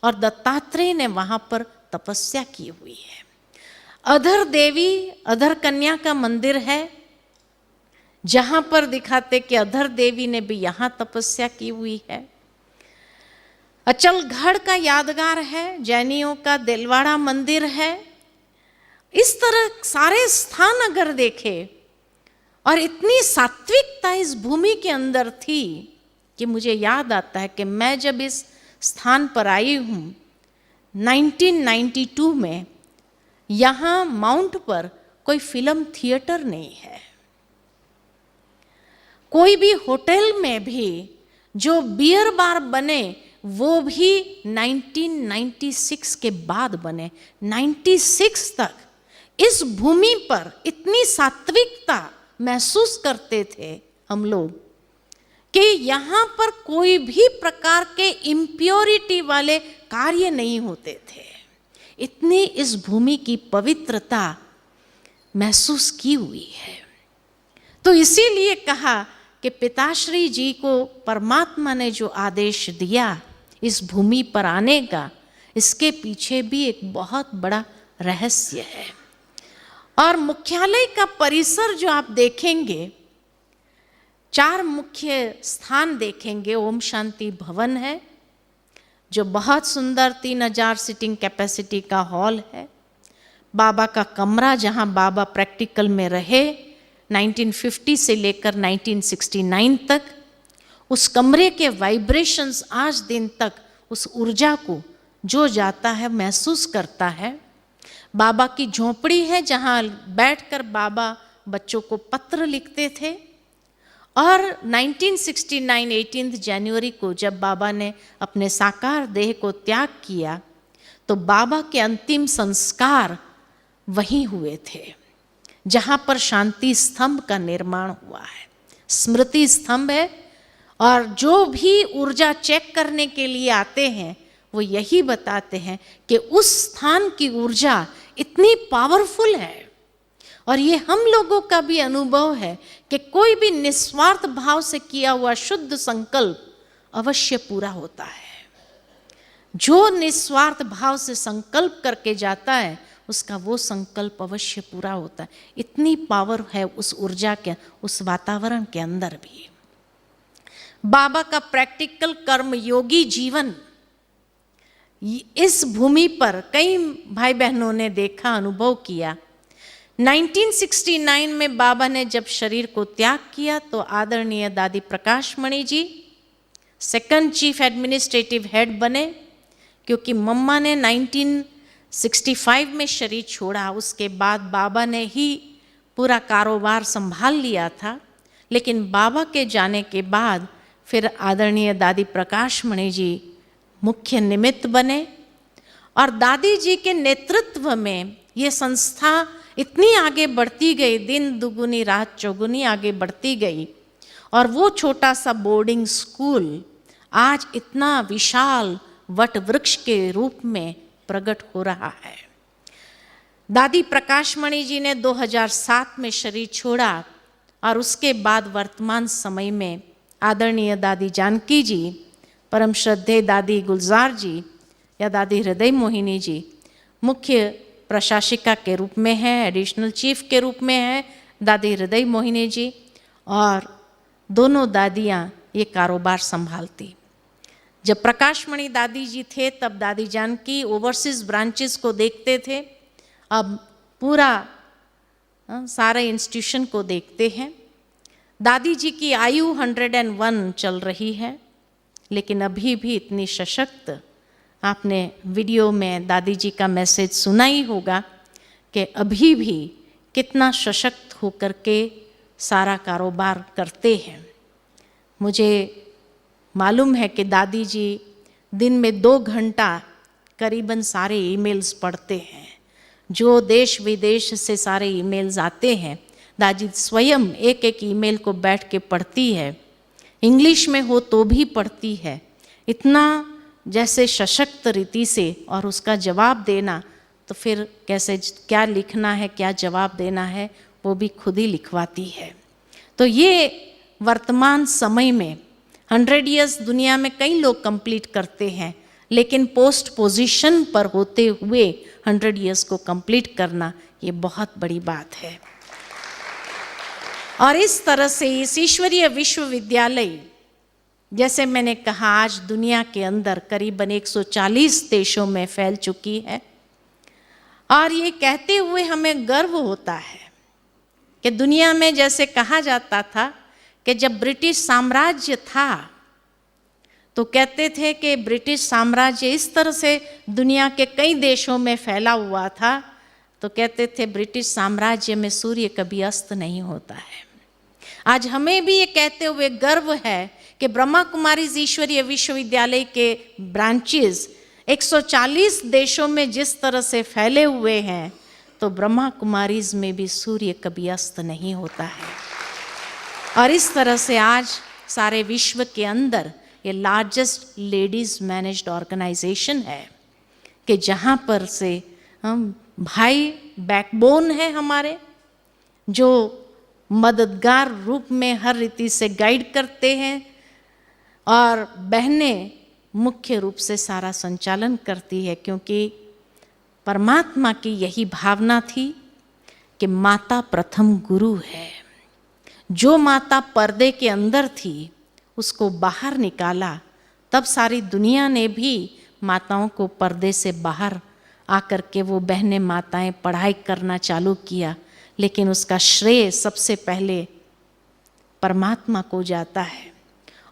और दत्तात्रेय ने वहां पर तपस्या की हुई है। अधर देवी, अधर कन्या का मंदिर है जहां पर दिखाते कि अधर देवी ने भी यहाँ तपस्या की हुई है। अचलगढ़ का यादगार है, जैनियों का दिलवाड़ा मंदिर है। इस तरह सारे स्थान अगर देखे, और इतनी सात्विकता इस भूमि के अंदर थी कि मुझे याद आता है कि मैं जब इस स्थान पर आई हूँ 1992 में, यहाँ माउंट पर कोई फिल्म थिएटर नहीं है। कोई भी होटल में भी जो बियर बार बने वो भी 1996 के बाद बने। 96 तक इस भूमि पर इतनी सात्विकता महसूस करते थे हम लोग कि यहाँ पर कोई भी प्रकार के इम्प्योरिटी वाले कार्य नहीं होते थे। इतनी इस भूमि की पवित्रता महसूस की हुई है। तो इसीलिए कहा कि पिताश्री जी को परमात्मा ने जो आदेश दिया इस भूमि पर आने का, इसके पीछे भी एक बहुत बड़ा रहस्य है। और मुख्यालय का परिसर जो आप देखेंगे, 4 मुख्य स्थान देखेंगे। ओम शांति भवन है जो बहुत सुंदर 3000 सीटिंग कैपेसिटी का हॉल है। बाबा का कमरा जहां बाबा प्रैक्टिकल में रहे 1950 से लेकर 1969 तक, उस कमरे के वाइब्रेशंस आज दिन तक उस ऊर्जा को जो जाता है महसूस करता है। बाबा की झोपड़ी है जहां बैठकर बाबा बच्चों को पत्र लिखते थे। और 1969 18 जनवरी को जब बाबा ने अपने साकार देह को त्याग किया तो बाबा के अंतिम संस्कार वहीं हुए थे जहां पर शांति स्तंभ का निर्माण हुआ है। स्मृति स्तंभ है और जो भी ऊर्जा चेक करने के लिए आते हैं वो यही बताते हैं कि उस स्थान की ऊर्जा इतनी पावरफुल है। और ये हम लोगों का भी अनुभव है कि कोई भी निस्वार्थ भाव से किया हुआ शुद्ध संकल्प अवश्य पूरा होता है। जो निस्वार्थ भाव से संकल्प करके जाता है उसका वो संकल्प अवश्य पूरा होता है। इतनी पावर है उस ऊर्जा के, उस वातावरण के अंदर भी। बाबा का प्रैक्टिकल कर्म योगी जीवन इस भूमि पर कई भाई बहनों ने देखा, अनुभव किया। 1969 में बाबा ने जब शरीर को त्याग किया तो आदरणीय दादी प्रकाश Mani ji 2nd chief administrative head बने, क्योंकि मम्मा ने 1965 में शरीर छोड़ा। उसके बाद बाबा ने ही पूरा कारोबार संभाल लिया था। लेकिन बाबा के जाने के बाद फिर आदरणीय दादी प्रकाश मणि जी मुख्य निमित्त बने और दादी जी के नेतृत्व में ये संस्था इतनी आगे बढ़ती गई, दिन दुगुनी रात चौगुनी आगे बढ़ती गई। और वो छोटा सा बोर्डिंग स्कूल आज इतना विशाल वट वृक्ष के रूप में प्रकट हो रहा है। दादी प्रकाश मणि जी ने 2007 में शरीर छोड़ा और उसके बाद वर्तमान समय में आदरणीय दादी जानकी जी, परम श्रद्धेय दादी गुलजार जी या दादी हृदय मोहिनी जी मुख्य प्रशासिका के रूप में है, एडिशनल चीफ के रूप में है दादी हृदय मोहिनी जी, और दोनों दादियाँ ये कारोबार संभालती। जब प्रकाशमणि दादी जी थे तब दादी जानकी ओवरसीज ब्रांचेस को देखते थे, अब पूरा सारे इंस्टीट्यूशन को देखते हैं। दादी जी की आयु 101 चल रही है, लेकिन अभी भी इतनी सशक्त। आपने वीडियो में दादी जी का मैसेज सुना ही होगा कि अभी भी कितना सशक्त होकर के सारा कारोबार करते हैं। मुझे मालूम है कि दादी जी दिन में 2 घंटा करीबन सारे ईमेल्स पढ़ते हैं। जो देश विदेश से सारे ईमेल्स आते हैं दादी स्वयं एक एक ईमेल को बैठ के पढ़ती है। इंग्लिश में हो तो भी पढ़ती है। इतना जैसे सशक्त रीति से, और उसका जवाब देना तो फिर कैसे, क्या लिखना है क्या जवाब देना है वो भी खुद ही लिखवाती है। तो ये वर्तमान समय में 100 ईयर्स दुनिया में कई लोग कंप्लीट करते हैं, लेकिन पोस्ट पोजीशन पर होते हुए 100 ईयर्स को कंप्लीट करना ये बहुत बड़ी बात है। और इस तरह से इस ईश्वरीय विश्वविद्यालय, जैसे मैंने कहा, आज दुनिया के अंदर करीबन 140 देशों में फैल चुकी है। और ये कहते हुए हमें गर्व होता है कि दुनिया में जैसे कहा जाता था कि जब ब्रिटिश साम्राज्य था तो कहते थे कि ब्रिटिश साम्राज्य इस तरह से दुनिया के कई देशों में फैला हुआ था, तो कहते थे ब्रिटिश साम्राज्य में सूर्य कभी अस्त नहीं होता है। आज हमें भी ये कहते हुए गर्व है कि ब्रह्मा कुमारीज ईश्वरीय विश्वविद्यालय के ब्रांचेस 140 देशों में जिस तरह से फैले हुए हैं, तो ब्रह्मा कुमारीज में भी सूर्य कभी अस्त नहीं होता है। और इस तरह से आज सारे विश्व के अंदर ये लार्जेस्ट लेडीज मैनेज्ड ऑर्गेनाइजेशन है कि जहाँ पर से हम भाई बैकबोन है हमारे, जो मददगार रूप में हर रीति से गाइड करते हैं, और बहनें मुख्य रूप से सारा संचालन करती है, क्योंकि परमात्मा की यही भावना थी कि माता प्रथम गुरु है। जो माता पर्दे के अंदर थी उसको बाहर निकाला, तब सारी दुनिया ने भी माताओं को पर्दे से बाहर आकर के वो बहनें माताएं पढ़ाई करना चालू किया। लेकिन उसका श्रेय सबसे पहले परमात्मा को जाता है।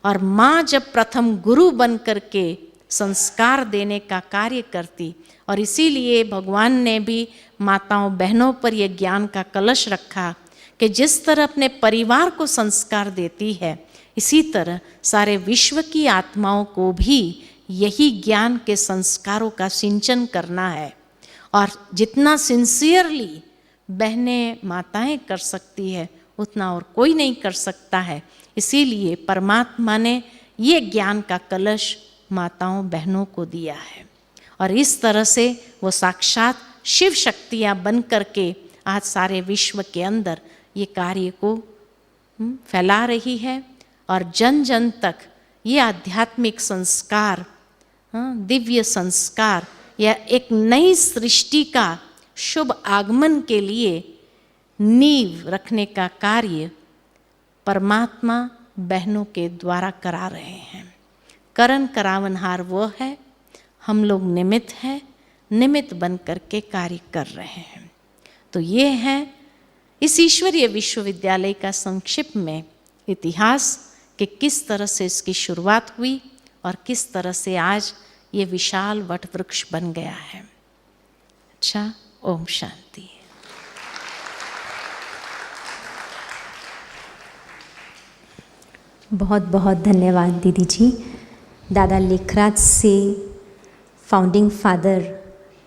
और माँ जब प्रथम गुरु बन करके संस्कार देने का कार्य करती, और इसीलिए भगवान ने भी माताओं बहनों पर यह ज्ञान का कलश रखा कि जिस तरह अपने परिवार को संस्कार देती है, इसी तरह सारे विश्व की आत्माओं को भी यही ज्ञान के संस्कारों का सिंचन करना है। और जितना सिंसियरली बहनें माताएं कर सकती है, उतना और कोई नहीं कर सकता है। इसीलिए परमात्मा ने ये ज्ञान का कलश माताओं बहनों को दिया है, और इस तरह से वो साक्षात शिव शक्तियाँ बन करके आज सारे विश्व के अंदर ये कार्य को फैला रही है। और जन जन तक ये आध्यात्मिक संस्कार, दिव्य संस्कार या एक नई सृष्टि का शुभ आगमन के लिए नींव रखने का कार्य परमात्मा बहनों के द्वारा करा रहे हैं। करण करावनहार वो है, हम लोग निमित्त हैं, निमित्त बन करके कार्य कर रहे हैं। तो ये है इस ईश्वरीय विश्वविद्यालय का संक्षिप्त में इतिहास कि किस तरह से इसकी शुरुआत हुई और किस तरह से आज ये विशाल वट वृक्ष बन गया है। अच्छा, ओम शांति। बहुत बहुत धन्यवाद दीदी जी। दादा लेखराज से फाउंडिंग फादर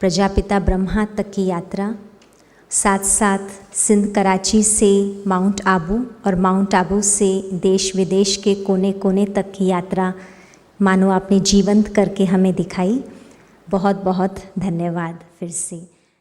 प्रजापिता ब्रह्मा तक की यात्रा, साथ साथ सिंध कराची से माउंट आबू और माउंट आबू से देश विदेश के कोने कोने तक की यात्रा मानो आपने जीवंत करके हमें दिखाई। बहुत बहुत धन्यवाद फिर से।